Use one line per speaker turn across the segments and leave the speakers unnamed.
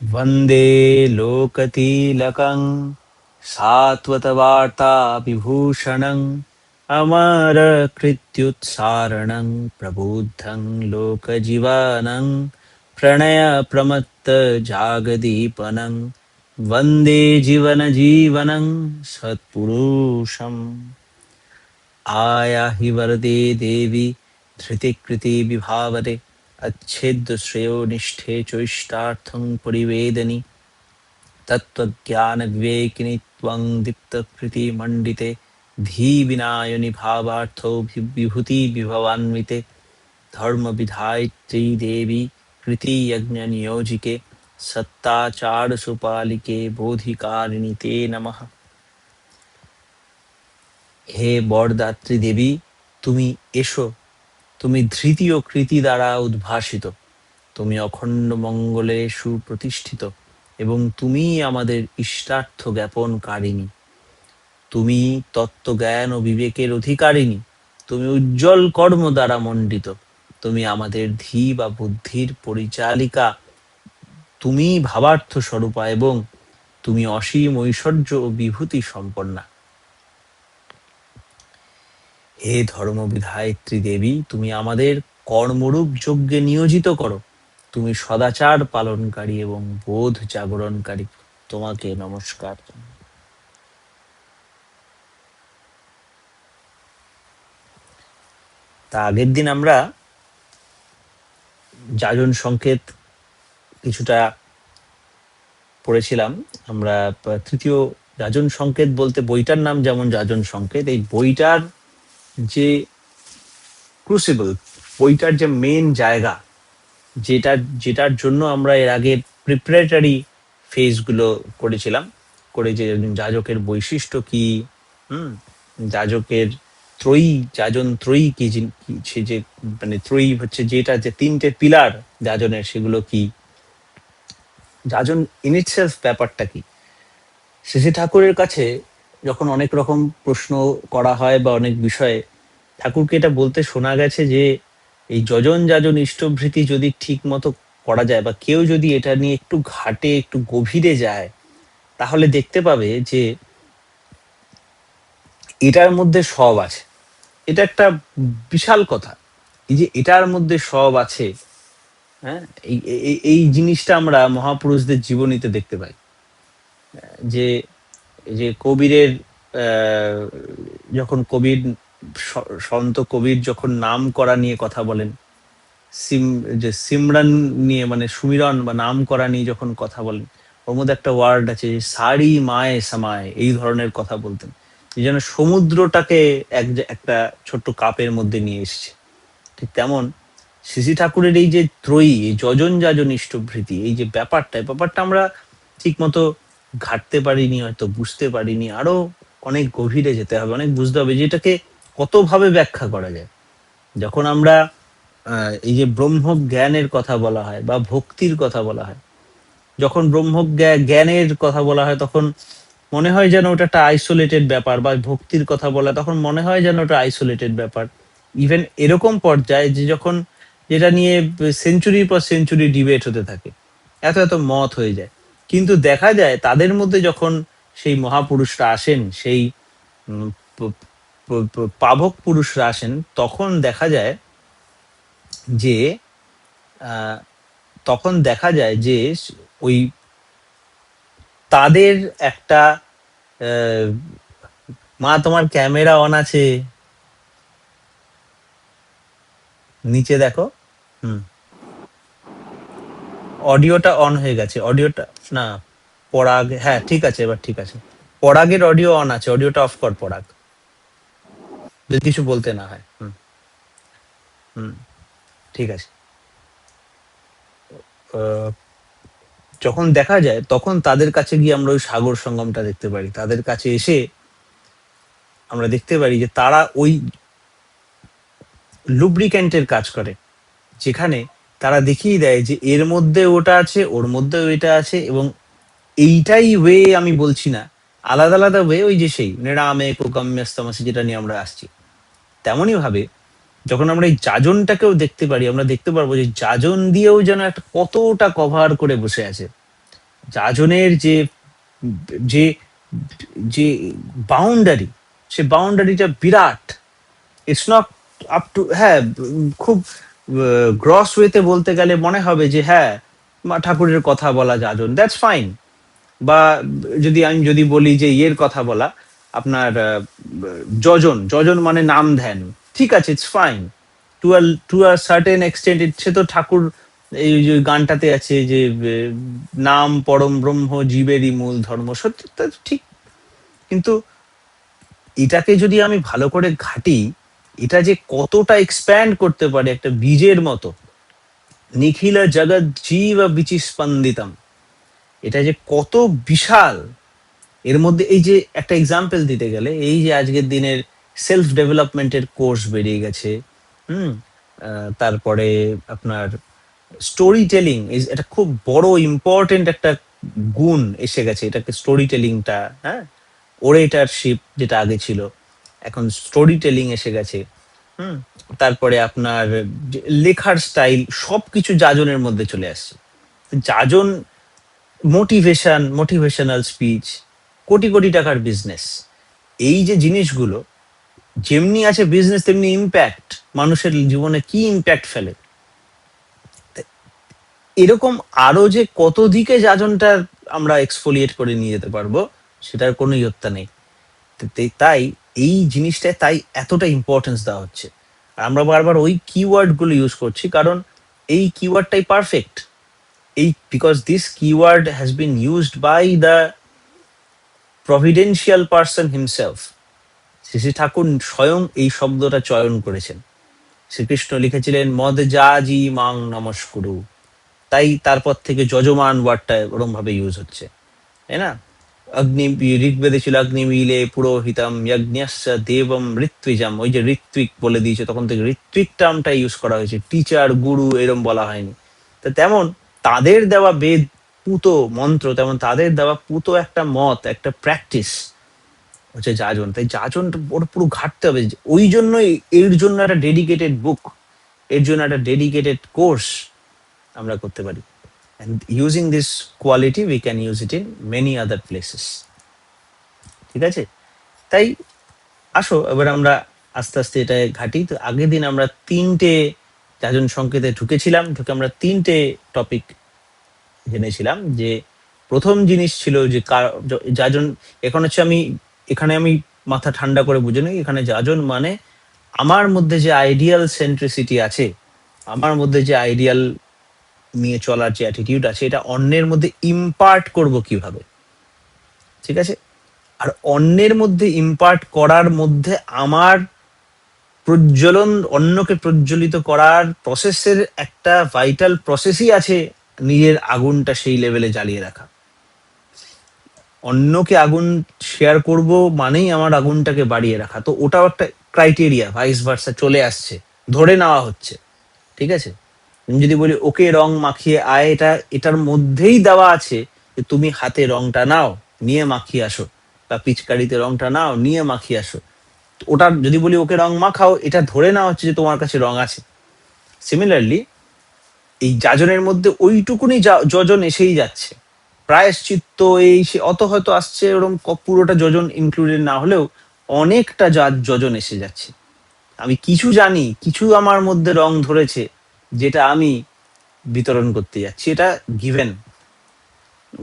वन्दे लोकतिलकं सात्वतवार्ताविभूषणम् अमरकृत्युत्सारणं प्रबुद्धं लोकजीवनं प्रणयप्रमत्तजागदीपनं वन्दे जीवनजीवनं सत्पुरुषम् आयाहि वरदे देवी धृतिकृतिविभावरे अच्छेद्यश्रेयो निष्ठे चोष्टार्थं परिवेदनि तत्त्वज्ञानविवेकिनि त्वं दीप्तकृतिमण्डिते धीविनायनि भावार्थो विभूतिविभवान्विते धर्मविधायित्री देवी कृतियज्ञनियोजिके सत्ताचारसुपालिके बोधिकारिणि ते नमः। হে বরদাত্রী দেবী, তুমি এসো। তুমি ধৃতি ও কৃতি দ্বারা উদ্ভাসিত, তুমি অখণ্ড মঙ্গলে সুপ্রতিষ্ঠিত এবং তুমি আমাদের ইষ্টার্থ জ্ঞাপনকারিণী। তুমি তত্ত্বজ্ঞান ও বিবেকের অধিকারিণী, তুমি উজ্জ্বল কর্ম দ্বারা মণ্ডিত, তুমি আমাদের ধী বা বুদ্ধির পরিচালিকা, তুমি ভাবার্থ স্বরূপা এবং তুমি অসীম ঐশ্বর্য ও বিভূতি সম্পন্না। হে ধর্মবিধায়িত্রী দেবী, তুমি আমাদের কর্মরূপ যজ্ঞে নিয়োজিত করো। তুমি সদাচার পালনকারী এবং বোধ জাগরণকারী। তোমাকে নমস্কার। তা আগের দিন আমরা যাজন সংকেত কিছুটা পড়েছিলাম। আমরা তৃতীয় যাজন সংকেত বলতে বইটার নাম যেমন যাজন সংকেত, এই বইটার যে ক্রুসিবল, বইটার যে মেন জায়গা, যেটার জন্য আমরা এর আগে প্রিপারেটরি ফেজগুলো করেছিলাম, করে যে যাজকের বৈশিষ্ট্য কি, যাজকের ত্রয়ী, যাজন ত্রয়ী কি, সে যে মানে ত্রয়ী হচ্ছে যেটা, যে তিনটে পিলার যাজনের, সেগুলো কি, যাজন ইন ইটসেলফ ব্যাপারটা কি। শ্রী ঠাকুরের কাছে যখন অনেক রকম প্রশ্ন করা হয় বা অনেক বিষয়ে, ঠাকুরকে এটা বলতে শোনা গেছে যে এই যজন যাজন ইষ্টভৃতি যদি ঠিক মতো করা যায়, বা কেউ যদি এটা নিয়ে একটু ঘাটে, একটু গভীরে যায়, তাহলে দেখতে পাবে যে এটার মধ্যে সব আছে। এটা একটা বিশাল কথা, এই যে এটার মধ্যে সব আছে। হ্যাঁ, এই জিনিসটা আমরা মহাপুরুষদের জীবনীতে দেখতে পাই। যে যে কবিরের যখন কবির, সন্ত কবির যখন নাম করা নিয়ে কথা বলেন, যে সিমরান নিয়ে, মানে সুমিরন বা নাম করা নিয়ে যখন কথা বলেন, ওর মধ্যে একটা ওয়ার্ড আছে সারি মায়ে সামায়, এই ধরনের কথা বলতেন, যে যেন সমুদ্রটাকে একটা ছোট্ট কাপের মধ্যে নিয়ে এসেছে। ঠিক তেমন শ্রী ঠাকুরের এই যে ত্রয়ী, এই যজন যাজন ইষ্টভৃতি, এই যে ব্যাপারটা আমরা ঠিক মতো ঘাটতে পারিনি, হয়তো বুঝতে পারিনি। আরো অনেক গভীরে যেতে হবে, অনেক বুঝতে হবে যে এটাকে কতভাবে ব্যাখ্যা করা যায়। যখন আমরা এই যে ব্রহ্ম জ্ঞানের কথা বলা হয় বা ভক্তির কথা বলা হয়, যখন ব্রহ্ম জ্ঞানের কথা বলা হয় তখন মনে হয় যেন ওটা একটা আইসোলেটেড ব্যাপার, বা ভক্তির কথা বলা তখন মনে হয় যেন ওটা আইসোলেটেড ব্যাপার। ইভেন এরকম পর্যায়ে যে যখন যেটা নিয়ে সেঞ্চুরির পর সেঞ্চুরি ডিবেট হতে থাকে, এত এত মত হয়ে যায়, কিন্তু দেখা যায় তাদের মধ্যে যখন সেই মহাপুরুষরা আসেন, সেই পাবক পুরুষরা আসেন, তখন দেখা যায় যে তখন দেখা যায় যে ওই তাদের একটা মা, তোমার ক্যামেরা অন আছে, নিচে দেখো। অডিওটা অন হয়ে গেছে, অডিওটা না, পরাগ, হ্যাঁ ঠিক আছে, এবার ঠিক আছে। পরাগের অডিও অন আছে, অডিওটা অফ কর পরাগ, যদি কিছু বলতে না হয়। হুম, ঠিক আছে। যখন দেখা যায় তখন তাদের কাছে গিয়ে আমরা ওই সাগর সঙ্গমটা দেখতে পারি। তাদের কাছে এসে আমরা দেখতে পারি যে তারা ওই লুব্রিক্যান্টের কাজ করে, যেখানে তারা দেখিয়ে দেয় যে এর মধ্যে ওটা আছে, ওর মধ্যে ওইটা আছে, এবং এইটাই ওয়ে, আমি বলছি না, আলাদা আলাদা ওয়ে, ওই যে সেই রামে কোকাম্যস্তমাসি যেটা নিয়ে আমরা আসছি, তেমনই ভাবে যখন আমরা এই যাজনটাকেও দেখতে পারি, আমরা দেখতে পারবো যে যাজন দিয়েও যেন একটা কতটা কভার করে বসে আছে। যাজনের যে যে যে বাউন্ডারি, সে বাউন্ডারিটা বিরাট। ইটস নট আপ টু, হ্যাঁ, খুব গ্রস ওয়েতে বলতে গেলে মনে হবে যে হ্যাঁ, ঠাকুরের কথা বলা যাজন, দ্যাটস ফাইন। বা যদি বলি যে ইয়ের কথা বলা, আপনার যজন, যজন মানে নাম ধ্যান, ঠিক আছে, it's fine. To to a certain extent, সে তো ঠাকুর এই যে গানটাতে আছে যে নাম পরম ব্রহ্ম জীবেরই মূল ধর্ম, সত্যি তা ঠিক। কিন্তু এটাকে যদি আমি ভালো করে ঘাটি, এটা যে কতটা এক্সপ্যান্ড করতে পারে একটা বীজের মতো, নিখিল জগৎ জীব বিচিস্পন্দিতম, এটা যে কত বিশাল। এর মধ্যে এই যে একটা এক্সাম্পল দিতে গেলে, এই যে আজকের দিনের সেলফ ডেভেলপমেন্টের কোর্স বেরিয়ে গেছে, হুম, তারপরে আপনার স্টোরি টেলিং, এটা খুব বড় ইম্পর্টেন্ট একটা গুণ এসে গেছে, এটাকে স্টোরি টেলিংটা, হ্যাঁ, ওরেটারশিপ যেটা আগে ছিল, এখন স্টোরি টেলিং এসে গেছে। হুম, তারপরে আপনার লেখার স্টাইল, সবকিছু যাজনের মধ্যে চলে আসছে। যাজন, মোটিভেশনাল স্পিচ, কোটি কোটি টাকার বিজনেস, এই যে জিনিসগুলো, যেমনি আছে বিজনেস তেমনি ইম্প্যাক্ট, মানুষের জীবনে কি ইম্প্যাক্ট ফেলে। এরকম আরো যে কত দিকে যাজনটা আমরা এক্সফোলিয়েট করে নিয়ে যেতে পারবো, সেটার কোনো ইয়ত্তা নেই। তাই এই জিনিসটায় তাই এতটা ইম্পর্টেন্স দেওয়া হচ্ছে। আর আমরা বারবার ওই কিওয়ার্ড গুলো ইউজ করছি, কারণ এই কিওয়ার্ডটাই পারফেক্ট। এই because this keyword has been used by the providential person himself. Shri Shri Thakur স্বয়ং এই শব্দটা চয়ন করেছেন। শ্রীকৃষ্ণ লিখেছিলেন মদ যা জি মাং নমস্কুরু, তাই তারপর থেকে যজমান ওয়ার্ডটা ওরম ভাবে ইউজ হচ্ছে, তাই না? অগ্নি, ঋগ্বেদে ছিল অগ্নিমিলে পুরোহিতম যজ্ঞস্য দেবম ঋত্বিজম, ওই যে ঋত্বিক বলে দিয়েছে, তখন থেকে ঋত্বিক টার্মটা ইউজ করা হয়েছে, টিচার গুরু এরম বলা হয়নি। তো তেমন তাদের দেওয়া বেদ পুতো মন্ত্র, তেমন তাদের দেওয়া পুতো একটা মত, একটা প্র্যাকটিস হচ্ছে যাজন। তাই যাজনটা ওর পুরো ঘাটতে হবে। ওই জন্যই এর জন্য একটা ডেডিকেটেড বুক, এর জন্য একটা ডেডিকেটেড কোর্স আমরা করতে পারি। And using this quality we can use it in many other places. ঠিক আছে? তাই আসো এবার আমরা আস্তে আস্তে এটা ঘাটি। তো আগের দিন আমরা ৩টে যাজন সংকেতে ঢুকেছিলাম, ঢুকে আমরা ৩টে টপিক জেনেছিলাম। যে প্রথম জিনিস ছিল যে যাজন, এখন হচ্ছে এখানে আমি মাথা ঠান্ডা করে বুঝে নিই, এখানে যাজন মানে আমার মধ্যে যে আইডিয়াল সেন্ট্রিসিটি আছে, আমার মধ্যে যে আইডিয়াল নিয়ে চলার যে অ্যাটিটিউড আছে, এটা অন্যের মধ্যে ইম্পার্ট করব কিভাবে, ঠিক আছে? আর অন্যের মধ্যে ইম্পার্ট করার মধ্যে আমার প্রজ্বলন, অন্যকে প্রজ্বলিত করার প্রসেসের একটা ভাইটাল প্রসেসই আছে, নিজের আগুনটা সেই লেভেলে জ্বালিয়ে রাখা। অন্যকে আগুন শেয়ার করব মানেই আমার আগুনটাকে বাড়িয়ে রাখা। তো ওটাও একটা ক্রাইটেরিয়া, ভাইস ভার্সা চলে আসছে, ধরে নেওয়া হচ্ছে, ঠিক আছে? তুমি যদি বলি ওকে রং মাখিয়ে আয়, এটার মধ্যেই দেওয়া আছে যে তুমি হাতে রংটা নাও, নিয়ে মাখিয়ে আসো, বা পিচকারিতে রংটা নাও, নিয়ে মাখিয়ে আসো। ওটা যদি বলি ওকে রং মাখাও, এটা ধরে নেওয়া হচ্ছে যে তোমার কাছে রং আছে। সিমিলারলি এই যাজনের মধ্যে ওইটুকুনি যজন এসেই যাচ্ছে, প্রায়শ্চিত্ত এই সে অত হয়তো আসছে, ওরকম পুরোটা যোজন ইনক্লুডেড না হলেও অনেকটা যোজন এসে যাচ্ছে। আমি কিছু জানি, কিছু আমার মধ্যে রং ধরেছে, যেটা আমি বিতরণ করতে যাচ্ছি, এটা গিভেন।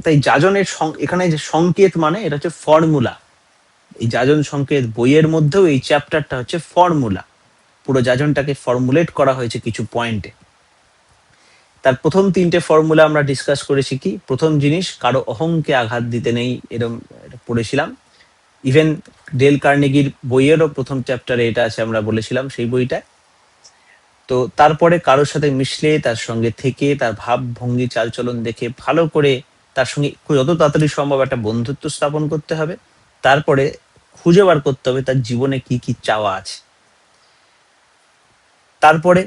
তাই যাজনের এখানে যে সংকেত মানে এটা হচ্ছে ফর্মুলা। এই যাজন সংকেত বইয়ের মধ্যেও এই চ্যাপ্টারটা হচ্ছে ফর্মুলা। পুরো যাজনটাকে ফর্মুলেট করা হয়েছে কিছু পয়েন্টে। তার প্রথম ৩টে ফর্মুলা আমরা ডিসকাস করেছি। কি প্রথম জিনিস, কারো অহংকে আঘাত দিতে নেই, এরকম পড়েছিলাম। ইভেন ডেল কার্নেগির বইয়েরও প্রথম চ্যাপ্টারে এটা আছে, আমরা বলেছিলাম সেই বইটা। তো তারপরে কারোর সাথে মিশলে তার সঙ্গে থেকে তার ভাব ভঙ্গি চালচলন দেখে ভালো করে তার সঙ্গে যত তাড়াতাড়ি সম্ভব একটা বন্ধুত্ব স্থাপন করতে হবে। তারপরে খুঁজে বার করতে হবে তার জীবনে কি কি চাওয়া আছে। তারপরে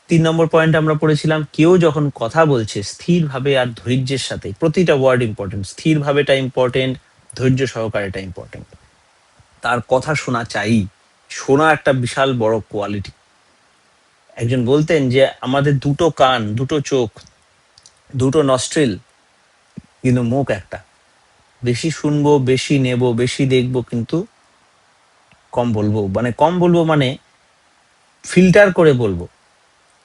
৩ নম্বর পয়েন্ট আমরা পড়েছিলাম, কেউ যখন কথা বলছে স্থিরভাবে আর ধৈর্যের সাথে, প্রতিটা ওয়ার্ড ইম্পর্টেন্ট, স্থির ভাবেটা ইম্পর্টেন্ট, ধৈর্য সহকারেটা ইম্পর্টেন্ট। তার কথা শোনা চাই, শোনা একটা বিশাল বড় কোয়ালিটি। একজন বলতেন যে আমাদের দুটো কান, দুটো চোখ, দুটো নস্ট্রিল, কিন্তু মুখ একটা। বেশি শুনবো, বেশি নেব, বেশি দেখবো, কিন্তু কম বলবো। মানে কম বলবো মানে ফিল্টার করে বলবো,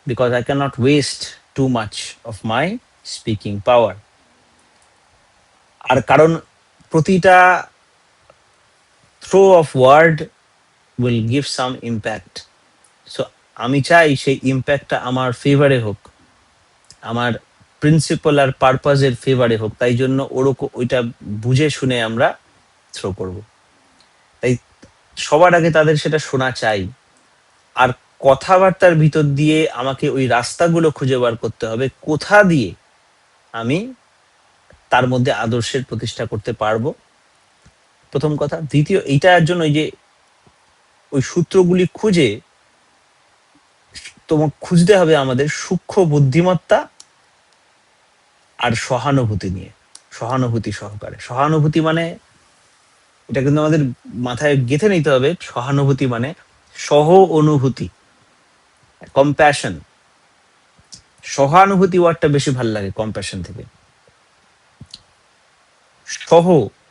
because I can not waste too much of my speaking power. আর কারণ প্রতিটা throw of word will give some impact. So আমি চাই সেই ইম্প্যাক্টটা আমার ফেভারে হোক, আমার প্রিন্সিপাল আর পারপাজের ফেভারে হোক। তাই জন্য ওরকম ওইটা বুঝে শুনে আমরা থ্রো করব। তাই সবার আগে তাদের সেটা শোনা চাই। আর কথাবার্তার ভিতর দিয়ে আমাকে ওই রাস্তাগুলো খুঁজে বার করতে হবে, কোথা দিয়ে আমি তার মধ্যে আদর্শের প্রতিষ্ঠা করতে পারবো, প্রথম কথা। দ্বিতীয়, এইটার জন্য ওই যে ওই সূত্রগুলি খুঁজে তোমার খুঁজতে হবে আমাদের সূক্ষ্ম বুদ্ধিমত্তা আর সহানুভূতি নিয়ে, সহানুভূতি সহকারে। সহানুভূতি মানে এটা কিন্তু আমাদের মাথায় গেঁথে নিতে হবে। সহানুভূতি মানে সহ অনুভূতি, কম্প্যাশন। সহানুভূতি ওয়ার্ডটা বেশি ভালো লাগে কম্প্যাশন থেকে। সহ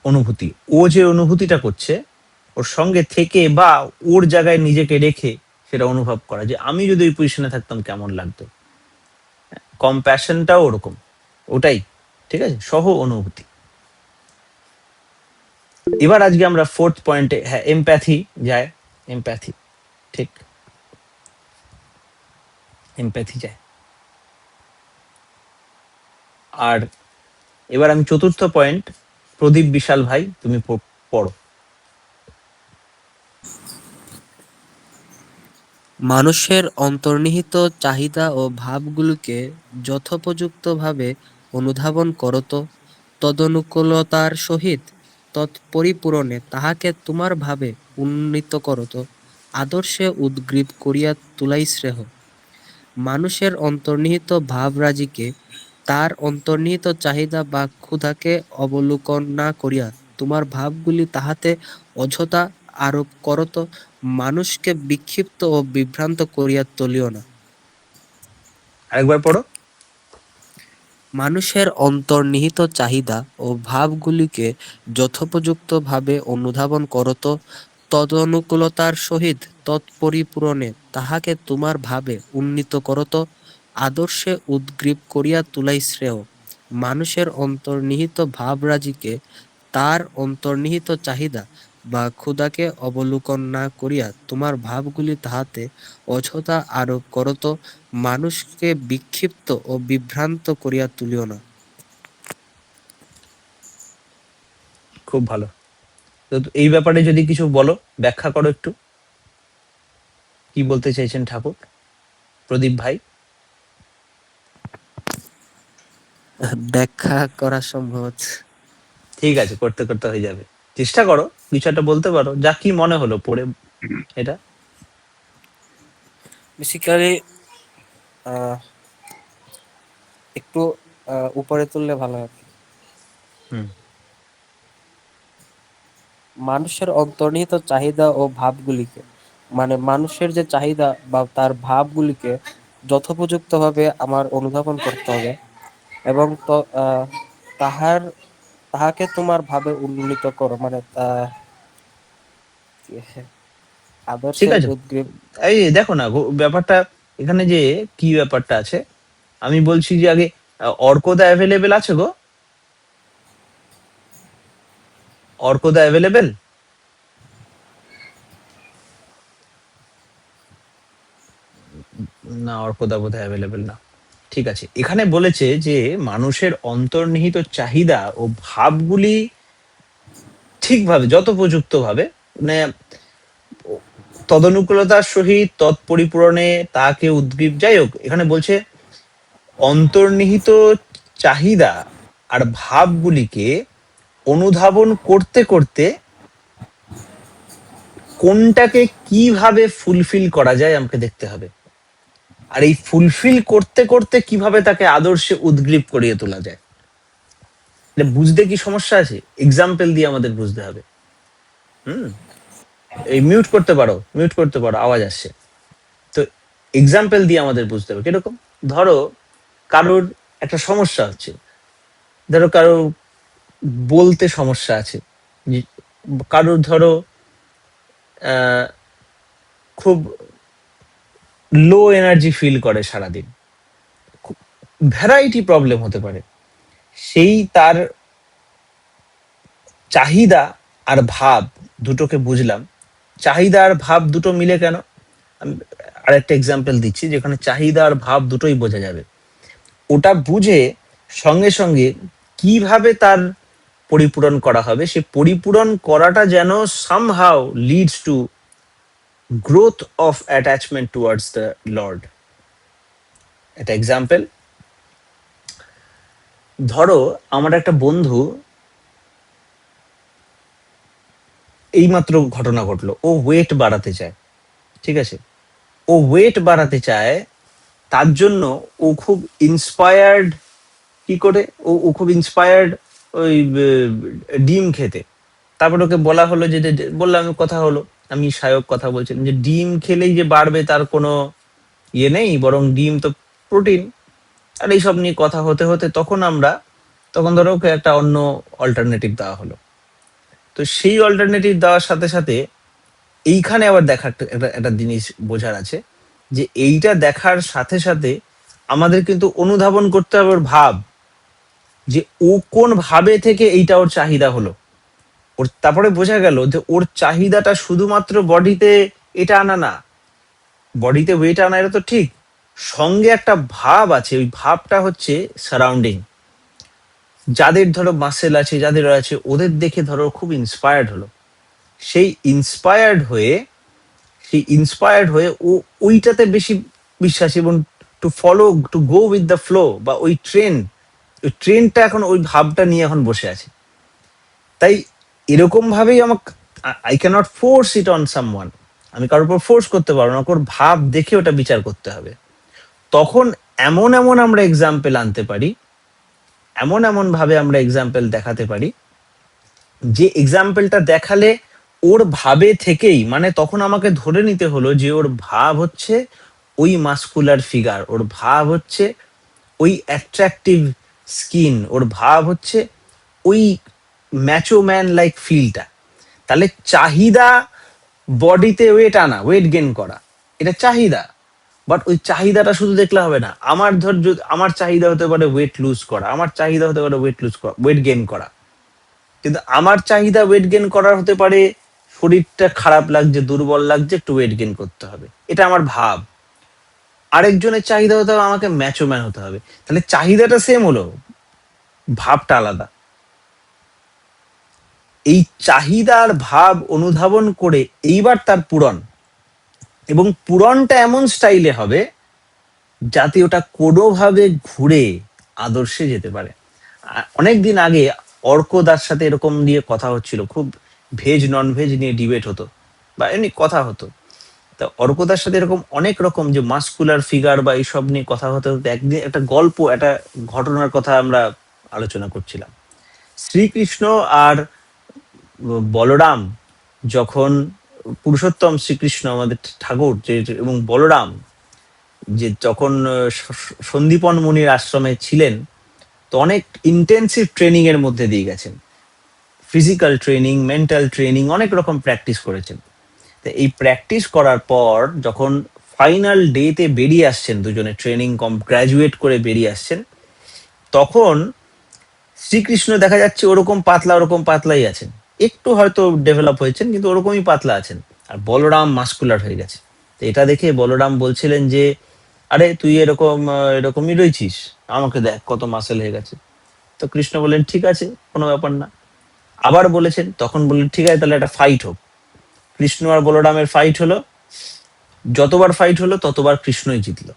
অনুভূতি, ও যে অনুভূতিটা করছে ওর সঙ্গে থেকে বা ওর জায়গায় নিজেকে রেখে সেটা অনুভব করা, যে আমি যদি ওই পজিশনে থাকতাম কেমন লাগতো। কম্প্যাশনটাও ওরকম, ওটাই। ঠিক আছে, সহ অনুভূতি। এবার আজকে আমরা ফোর্থ পয়েন্টে, হ্যাঁ, এমপ্যাথি যায়। এমপ্যাথি, ঠিক, এমপ্যাথি যায়। আর এবার আমি চতুর্থ পয়েন্ট, প্রদীপ বিশাল ভাই তুমি পড়ো।
মানুষের অন্তর্নিহিত চাহিদা ও ভাবগুলোকে যথোপযুক্তভাবে অনুধাবন করত, তদনুকূলতার সহিত তৎপরিপূরণে তাহাকে তোমার ভাবে উন্নীত করত, আদর্শে উদ্গ্রীব করিয়া তুলাই শ্রেয়। মানুষের অন্তর্নিহিত ভাবরাজিকে তার অন্তর্নিহিত চাহিদা বা ক্ষুধাকে অবলোকন না করিয়া তোমার ভাবগুলি তাহাতে অযথা আরোপ করত, মানুষকে বিক্ষিপ্ত ও বিভ্রান্ত করিয়া তুলিও না।
আরেকবার পড়ো।
মানুষের অন্তর্নিহিত চাহিদা ও ভাবগুলিকে যথোপযুক্তভাবে অনুধাবন করত, তদনুকূলতার সহিত তৎপরিপূরণে তাহাকে তোমার ভাবে উন্নীত করত, আদর্শে উদ্গ্রীব করিয়া তুলাই শ্রেয়। মানুষের অন্তর্নিহিত ভাবরাজিকে তার অন্তর্নিহিত চাহিদা বা ক্ষুধাকে অবলোকন না করিয়া তোমার ভাবগুলি তাহাতে অযথা আরোপ করত, মানুষকে বিক্ষিপ্ত ও বিভ্রান্ত করিয়া তুলিও না।
খুব ভালো। তো এই ব্যাপারে যদি কিছু বলো, ব্যাখ্যা করো একটু, কি বলতে চাইছেন ঠাকুর, প্রদীপ ভাই।
ব্যাখ্যা করা সম্ভব হচ্ছে।
ঠিক আছে, করতে করতে হয়ে যাবে, চেষ্টা করো, কিছু একটা বলতে পারো, যা কি মনে হলো পড়ে এটা।
বেসিক্যালি একটু উপরে তুললে ভালো হবে।
হুম।
মানুষের অন্তর্নিহিত চাহিদা ও ভাবগুলিকে, মানে মানুষের যে চাহিদা বা তার ভাবগুলিকে যথোপযুক্তভাবে আমার অনুধাবন করতে হবে, এবং তাহার তাহাকে তোমার ভাবে উন্নীত করো, মানে
ঠিক
আদর্শের
আছে,
উদ্গ্রীব।
এই দেখো না ব্যাপারটা এখানে যে কি ব্যাপারটা আছে। আমি বলছি যে আগে অর্কদা অ্যাভেলেবেল আছে গো? অর্কদা অ্যাভেলেবেল? না, অর্কদা বোধহয় অ্যাভেলেবেল না। ঠিক আছে, এখানে বলেছে যে মানুষের অন্তর্নিহিত চাহিদা ও ভাবগুলি ঠিকভাবে, যথোপযুক্ত ভাবে, মানে তদনুকূলতার সহিত তৎপরিপূরণে তাকে উদ্গ্রীব, যাই হোক, এখানে বলছে অন্তর্নিহিত চাহিদা আর ভাবগুলিকে অনুধাবন করতে করতে কোনটাকে কিভাবে ফুলফিল করা যায় আমাকে দেখতে হবে। আর এই ফুলফিল করতে করতে কিভাবে তাকে আদর্শে উদ্গ্রীব করিয়ে তোলা যায়, এটা বুঝতে কি সমস্যা আছে? এক্সাম্পল দিয়ে আমাদের বুঝতে হবে। হুম। এই মিউট করতে পারো, মিউট করতে পারো, আওয়াজ আসছে। তো এক্সাম্পল দিয়ে আমাদের বুঝতে হবে। কিরকম? ধরো কারোর একটা সমস্যা হচ্ছে, ধরো কারো বলতে সমস্যা আছে, কারোর ধরো খুব লো এনার্জি ফিল করে সারাদিন, ভ্যারাইটি প্রবলেম হতে পারে। সেই তার চাহিদা আর ভাব দুটোকে বুঝলাম। চাহিদা আর ভাব দুটো মিলে কেন, আমি আরেকটা এক্সাম্পল দিচ্ছি যেখানে চাহিদা আর ভাব দুটোই বোঝা যাবে। ওটা বুঝে সঙ্গে সঙ্গে কিভাবে তার পরিপূরণ করা হবে, সে পরিপূরণ করাটা যেন somehow leads to growth of attachment towards the Lord. একটা এক্সাম্পল, ধরো আমার একটা বন্ধু, এইমাত্র ঘটনা ঘটলো, ও ওয়েট বাড়াতে চায়, ঠিক আছে, ও ওয়েট বাড়াতে চায়, তার জন্য ও খুব ইন্সপায়ার্ড, কি করে ও খুব ইন্সপায়ার্ড ওই ডিম খেতে। তারপর ওকে বলা হলো বললাম কথা হলো, আমি সায়ক কথা বলছিলাম যে ডিম খেলেই যে বাড়বে তার কোনো ইয়ে নেই, বরং ডিম তো প্রোটিন। আর এইসব নিয়ে কথা হতে হতে তখন ধরো ওকে একটা অন্য অল্টারনেটিভ দেওয়া হলো। তো সেই অল্টারনেটিভ দেওয়ার সাথে সাথে এইখানে আবার দেখার একটা জিনিস বোঝার আছে, যে এইটা দেখার সাথে সাথে আমাদের কিন্তু অনুধাবন করতে হবে ওর ভাব, যে ও কোন ভাবে থেকে এইটা ওর চাহিদা হলো। ওর তারপরে বোঝা গেল যে ওর চাহিদাটা শুধুমাত্র বডিতে এটা আনা না, বডিতে ওয়েট আনা এটা তো ঠিক, সঙ্গে একটা ভাব আছে, ওই ভাবটা হচ্ছে সারাউন্ডিং, যাদের ধরো মাসেল আছে, যাদের আছে, ওদের দেখে ধরো খুব ইন্সপায়ার্ড হলো। সেই ইন্সপায়ার্ড হয়ে ও ওইটাতে বেশি বিশ্বাসী, এবং to go with the flow, বা ওই ট্রেনটা এখন ওই ভাবটা নিয়ে এখন বসে আছে। তাই এরকম ভাবেই আমাকে, I can't force it on someone, আমি কারোর উপর ফোর্স করতে পারবো না, ওর ভাব দেখে ওটা বিচার করতে হবে। তখন এমন এমন আমরা এক্সাম্পল আনতে পারি, এমন এমন ভাবে আমরা এক্সাম্পল দেখাতে পারি, যে এক্সাম্পলটা দেখালে ওর ভাবে থেকেই, মানে তখন আমাকে ধরে নিতে হলো যে ওর ভাব হচ্ছে ওই মাস্কুলার ফিগার, ওর ভাব হচ্ছে ওই অ্যাট্রাকটিভ স্কিন, ওর ভাব হচ্ছে ওই ম্যাচো ম্যান লাইক ফিলটা। তাহলে চাহিদা বডিতে ওয়েট আনা, ওয়েট গেন করা, এটা চাহিদা। বাট ওই চাহিদাটা শুধু দেখলে হবে না, আমার চাহিদা হতে পারে ওয়েট লুজ করা, আমার চাহিদা হতে পারে ওয়েট গেন করা। কিন্তু আমার চাহিদা ওয়েট গেন করার হতে পারে শরীরটা খারাপ লাগছে, দুর্বল লাগছে, একটু ওয়েট গেন করতে হবে, এটা আমার ভাব। আরেকজনের চাহিদা হতে হবে আমাকে ম্যাচো ম্যান হতে হবে। তাহলে চাহিদাটা সেম হলো, ভাবটা আলাদা। এই চাহিদার ভাব অনুধাবন করে এইবার তার পূরণ, এবং পূরণটা এমন স্টাইলে হবে যাতে ওটা কোনোভাবে ঘুরে আদর্শে যেতে পারে। অনেকদিন আগে অর্কদার সাথে এরকম নিয়ে কথা হচ্ছিল, খুব ভেজ নন ভেজ নিয়ে ডিবেট হতো বা এমনি কথা হতো। তা অর্কদার সাথে এরকম অনেক রকম যে মাস্কুলার ফিগার বা এইসব নিয়ে কথা হতে হতে একদিন একটা একটা ঘটনার কথা আমরা আলোচনা করছিলাম। শ্রীকৃষ্ণ আর বলরাম যখন, পুরুষোত্তম শ্রীকৃষ্ণ আমাদের ঠাকুর যে, এবং বলরাম যে যখন সন্দীপন মুনির আশ্রমে ছিলেন, তো অনেক ইন্টেন্সিভ ট্রেনিং এর মধ্যে দিয়ে গেছেন, ফিজিক্যাল ট্রেনিং, মেন্টাল ট্রেনিং, অনেক রকম প্র্যাকটিস করেছেন। তো এই প্র্যাকটিস করার পর যখন ফাইনাল ডেতে বেরিয়ে আসছেন, দুজনে ট্রেনিং গ্রাজুয়েট করে বেরিয়ে আসছেন, তখন শ্রীকৃষ্ণ দেখা যাচ্ছে ওরকম পাতলাই আছেন, একটু হয়তো ডেভেলপ হয়েছেন কিন্তু ওরকমই পাতলা আছেন। আর বলরাম মাস্কুলার হয়ে গেছে। তো এটা দেখে বলরাম বলছিলেন যে, আরে তুই এরকমই রয়েছিস, আমাকে দেখ কত মাসেল হয়ে গেছে। তো কৃষ্ণ বললেন ঠিক আছে, কোনো ব্যাপার না। আবার বলেছেন, তখন বললেন ঠিক আছে তাহলে একটা ফাইট হোক। কৃষ্ণ আর বলরামের ফাইট হলো, যতবার ফাইট হলো ততবার কৃষ্ণই জিতলো।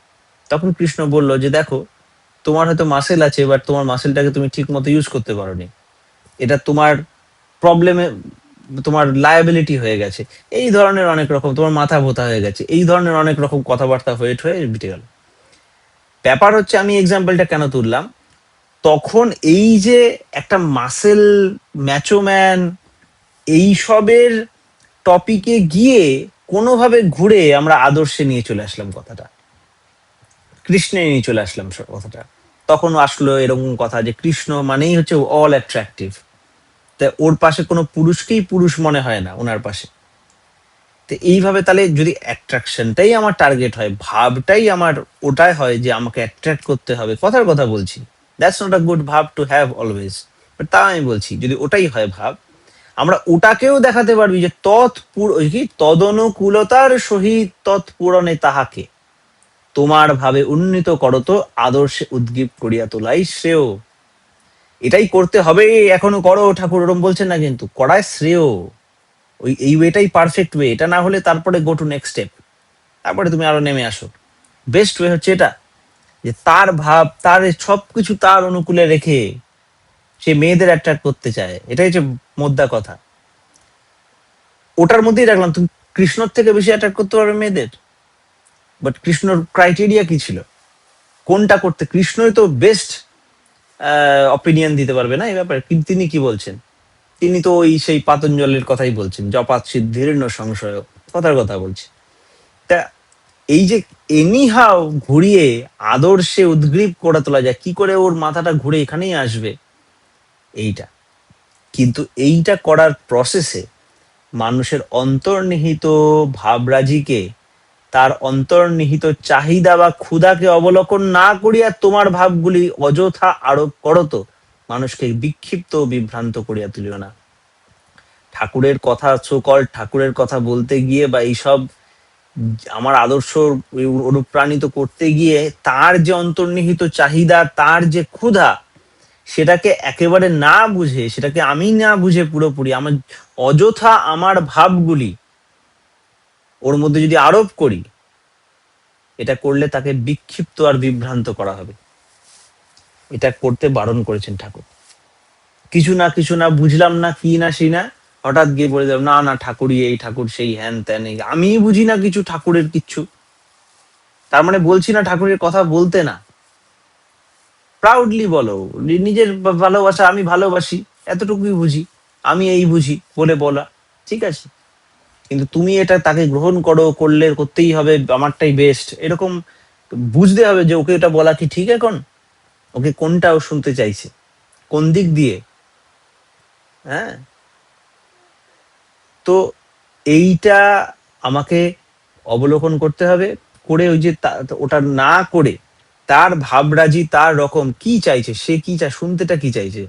তখন কৃষ্ণ বলল যে দেখো, তোমার হয়তো মাসেল আছে, এবার তোমার মাসেলটাকে তুমি ঠিক মতো ইউজ করতে পারোনি, এটা তোমার প্রবলেমে, তোমার লায়াবিলিটি হয়ে গেছে, এই ধরনের অনেক রকম, তোমার মাথা ভোতা হয়ে গেছে, এই ধরনের অনেক রকম কথাবার্তা হয়ে বিটে গেল। ব্যাপার হচ্ছে, আমি এক্সাম্পলটা কেন তুললাম, তখন এই যে একটা মাসেল, ম্যাচোম্যান, এইসবের টপিকে গিয়ে কোনোভাবে ঘুরে আমরা আদর্শে নিয়ে চলে আসলাম কথাটা, কৃষ্ণে নিয়ে চলে আসলাম কথাটা। তখন আসলো এরকম কথা যে কৃষ্ণ মানেই হচ্ছে অল অ্যাট্রাকটিভ, তা ওর পাশে কোনো পুরুষকেই পুরুষ মনে হয় না ওনার পাশে। তো এইভাবে তাহলে যদি অ্যাট্রাকশনটাই আমার টার্গেট হয়, ভাবটাই আমার ওটাই হয় যে আমাকে অ্যাট্রাক্ট করতে হবে, কথার কথা বলছি, দ্যাটস নট আ গুড ভাব টু হ্যাভ অলওয়েজ। বাট তা আমি বলছি যদি ওটাই হয় ভাব, আমরা ওটাকেও দেখাতে পারবি যে ওই কি তদনুকূলতার সহিত তৎপূরণে তাহাকে তোমার ভাবে উন্নীত করত, আদর্শে উদ্গীপ করিয়া তোলাই শ্রেয়। এটাই করতে হবে, এখনো করো ঠাকুর ওরম বলছেন না, কিন্তু করায় শ্রেয়। ওই এই ওয়েটাই পারফেক্ট ওয়ে, এটা না হলে তারপরে গো টু নেক্সট স্টেপ, তারপরে তুমি আরো নেমে আসো। বেস্ট ওয়ে হচ্ছে এটা, যে তার ভাব তার সবকিছু তার অনুকূলে রেখে সে মেয়েদের অ্যাট্রাক্ট করতে চায়, এটাই হচ্ছে মোদ্দা কথা। ওটার মধ্যেই রাখলাম, তুমি কৃষ্ণর থেকে বেশি অ্যাট্রাক্ট করতে পারবে মেয়েদের। বাট কৃষ্ণর ক্রাইটেরিয়া কি ছিল, কোনটা করতে, কৃষ্ণই তো বেস্ট অপিনিয়ন দিতে পারবে না এই ব্যাপারে। তিনি কি বলছেন, তিনি তো ওই সেই পাতঞ্জলের কথাই বলছেন, জপাত সিদ্ধির ন সংশয়, কথার কথা বলছে। তা এই যে এনিহাও ঘুরিয়ে আদর্শে উদ্গ্রীব করে তোলা যায়, কি করে ওর মাথাটা ঘুরে এখানেই আসবে, এইটা। কিন্তু এইটা করার প্রসেসে মানুষের অন্তর্নিহিত ভাবরাজিকে, তার অন্তর্নিহিত চাহিদা বা ক্ষুধাকে অবলোকন না করিয়া তোমার ভাবগুলি অযথা আরোপ করত, মানুষকে বিক্ষিপ্ত ও বিভ্রান্ত করিয়া তুলিও না। ঠাকুরের কথা, সোকল ঠাকুরের কথা বলতে গিয়ে বা এইসব আমার আদর্শ অনুপ্রাণিত করতে গিয়ে তার যে অন্তর্নিহিত চাহিদা, তার যে ক্ষুধা, সেটাকে একেবারে না বুঝে, সেটাকে আমি না বুঝে পুরোপুরি আমার অযথা আমার ভাবগুলি ওর মধ্যে যদি আরোপ করি, এটা করলে তাকে বিক্ষিপ্ত আর বিভ্রান্ত করা হবে। এটা করতে বারণ করেছেন ঠাকুর। কিছু না বুঝলাম না কি না সেই না, হঠাৎ গিয়ে বলে দিলাম না না ঠাকুরই এই, ঠাকুর সেই, হ্যান ত্যান, আমি বুঝি না কিছু ঠাকুরের কিচ্ছু। তার মানে বলছি না ঠাকুরের কথা বলতে না, প্রাউডলি বলো নিজের ভালোবাসা, আমি ভালোবাসি, এতটুকুই বুঝি, আমি এই বুঝি বলে বলা, ঠিক আছে। কিন্তু তুমি এটা তাকে গ্রহণ করো, করলে করতেই হবে, আমারটাই বেস্ট, এরকম বুঝতে হবে যে ওকে এটা বলা কি ঠিক, এখন ওকে কোনটা ও শুনতে চাইছে, কোন দিক দিয়ে। হ্যাঁ, তো এইটা আমাকে অবলোকন করতে হবে, করে ওই যে ওটা না করে তার ভাবরাজি, তার রকম কি চাইছে, সে কি চায়, শুনতেটা কি চাইছে,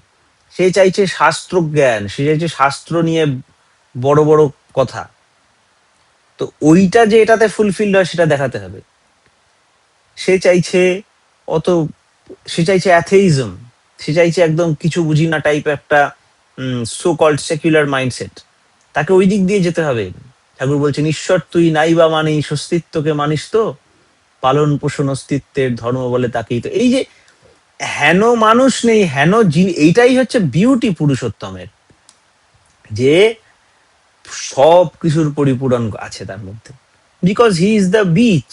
সে চাইছে শাস্ত্র জ্ঞান, সে চাইছে শাস্ত্র নিয়ে বড় বড় কথা। তো ওইটা যে এটাতে ফুলফিল্ড হয় সেটা দেখাতে হবে। সে চাইছে অত, সে চাইছে অ্যাথেইজম, সে চাইছে একদম কিছু বুঝি না টাইপ একটা সো কল্ড সেকুলার মাইন্ডসেট, তাকে ওই দিক দিয়ে যেতে হবে। ঠাকুর বলছেন ঈশ্বর তুই নাই বা মানিস, অস্তিত্বকে মানিস তো, পালন পোষণ অস্তিত্বের ধর্ম বলে তাকেই তো। এই যে হেন মানুষ নেই, এইটাই হচ্ছে বিউটি পুরুষোত্তমের, যে সব কিছুর পরিপূরণ আছে তার মধ্যে, বিকজ হি ইজ দ্য বীজ,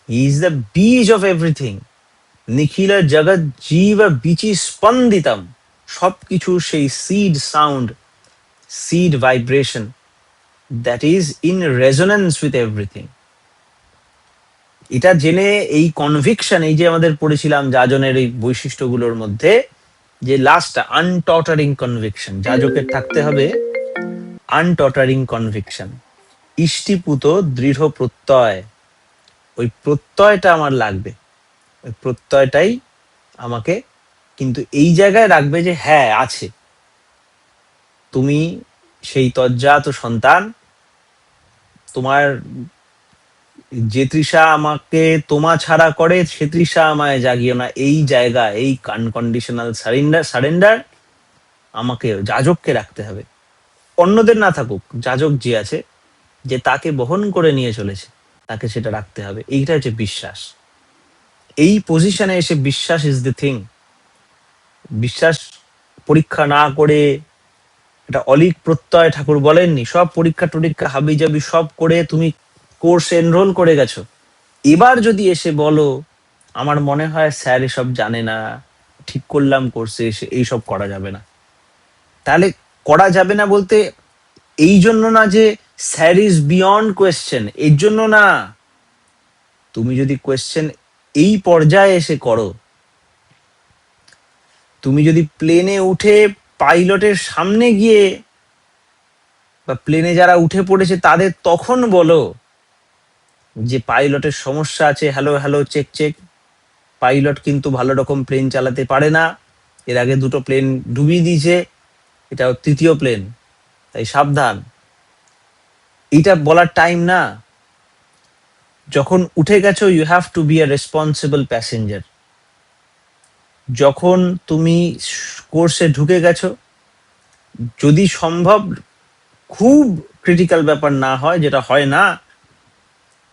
হি ইজ দ্য বীজ অফ এভরিথিং। নিখিল জগৎ জীব বিচি স্পন্দিতম, সবকিছু সেই seed sound, seed vibration that is in resonance with everything. এটা জেনে এই কনভিকশন, এই যে আমাদের পড়েছিলাম যাজনের এই বৈশিষ্ট্যগুলোর মধ্যে, যে লাস্টটা আনটটারিং কনভিকশন, যাজকের থাকতে হবে আনটটারিং কনভিকশন, ইষ্টিপুত দৃঢ় প্রত্যয়। ওই প্রত্যয়টা আমার লাগবে, ওই প্রত্যয়টাই আমাকে কিন্তু এই জায়গায় রাখবে যে হ্যাঁ আছে, তুমি সেই তজ্জাত সন্তান, তোমার যে তৃষা আমাকে তোমা ছাড়া করে সে তৃষা আমায় জাগিও না, এই জায়গা, এই আনকন্ডিশনাল সারেন্ডার আমাকে যাজককে রাখতে হবে। অন্যদের না থাকুক, যাজক যে আছে, যে তাকে বহন করে নিয়ে চলেছে, তাকে সেটা রাখতে হবে। এইটা হচ্ছে বিশ্বাস। এই পজিশনে এসে বিশ্বাস ইজ দ্য থিং। বিশ্বাস পরীক্ষা না করে, এটা অলিক প্রত্যয় ঠাকুর বলেননি, সব পরীক্ষা টরীক্ষা হাবি জাবি সব করে তুমি কোর্সে এনরোল করে গেছো, এবার যদি এসে বলো আমার মনে হয় স্যার এসব জানে না, ঠিক করলাম কোর্সে এসে এইসব করা যাবে না, তাহলে করা যাবে না বলতে এই জন্য না যে স্যার ইজ বিয়ন্ড কোয়েশ্চেন, এর জন্য না। তুমি যদি কোয়েশ্চেন এই পর্যায়ে এসে করো, তুমি যদি প্লেনে উঠে পাইলটের সামনে গিয়ে বা প্লেনে যারা উঠে পড়েছে তাদের তখন বলো যে পাইলটের সমস্যা আছে, hello hello check check, pilot কিন্তু ভালো রকম প্লেন চালাতে পারে না, এর আগে দুটো প্লেন ডুবিয়ে দিয়েছে, এটা ওর তৃতীয় প্লেন, তাই সাবধান। এটা বলার টাইম না। যখন উঠে গেছো you have to be a responsible passenger. যখন তুমি কোর্সে ঢুকে গেছো, যদি সম্ভব খুব ক্রিটিক্যাল ব্যাপার না হয়, যেটা হয় না,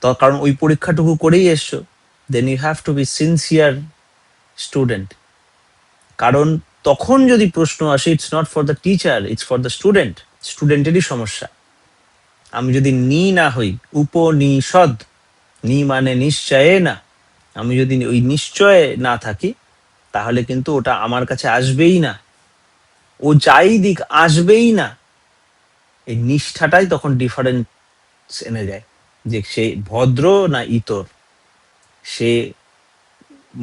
তো কারণ ওই পরীক্ষাটুকু করেই এসছো, then you have to be sincere student. কারণ তখন যদি প্রশ্ন আসে, it's not for the teacher, it's for the student, স্টুডেন্টেরই সমস্যা। আমি যদি নি না হই, উপনিষদ, নি মানে নিশ্চয়ে না, আমি যদি ওই নিশ্চয়ে না থাকি, তাহলে কিন্তু ওটা আমার কাছে আসবেই না, ও যাই দিক আসবেই না। এই নিষ্ঠাটাই তখন ডিফারেন্স এনে যায়, যে সে ভদ্র না ইতর, সে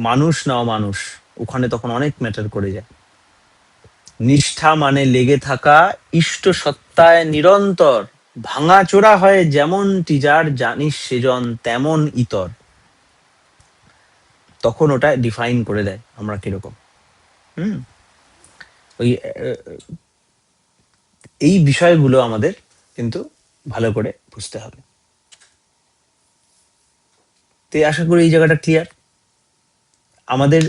মানুষ না অমানুষ, ওখানে তখন অনেক ম্যাটার করে যায়। নিষ্ঠা মানে লেগে থাকা ইষ্ট সত্তায় নিরন্তর, ভাঙাচোরা হয় যেমনটি যার জানিস সেজন তেমন ইতর। তখন ওটা ডিফাইন করে দেয় আমরা কিরকম। হুম ওই এই বিষয়গুলো আমাদের কিন্তু ভালো করে বুঝতে হবে। তো আশা করি এই জায়গাটা ক্লিয়ার। আমাদের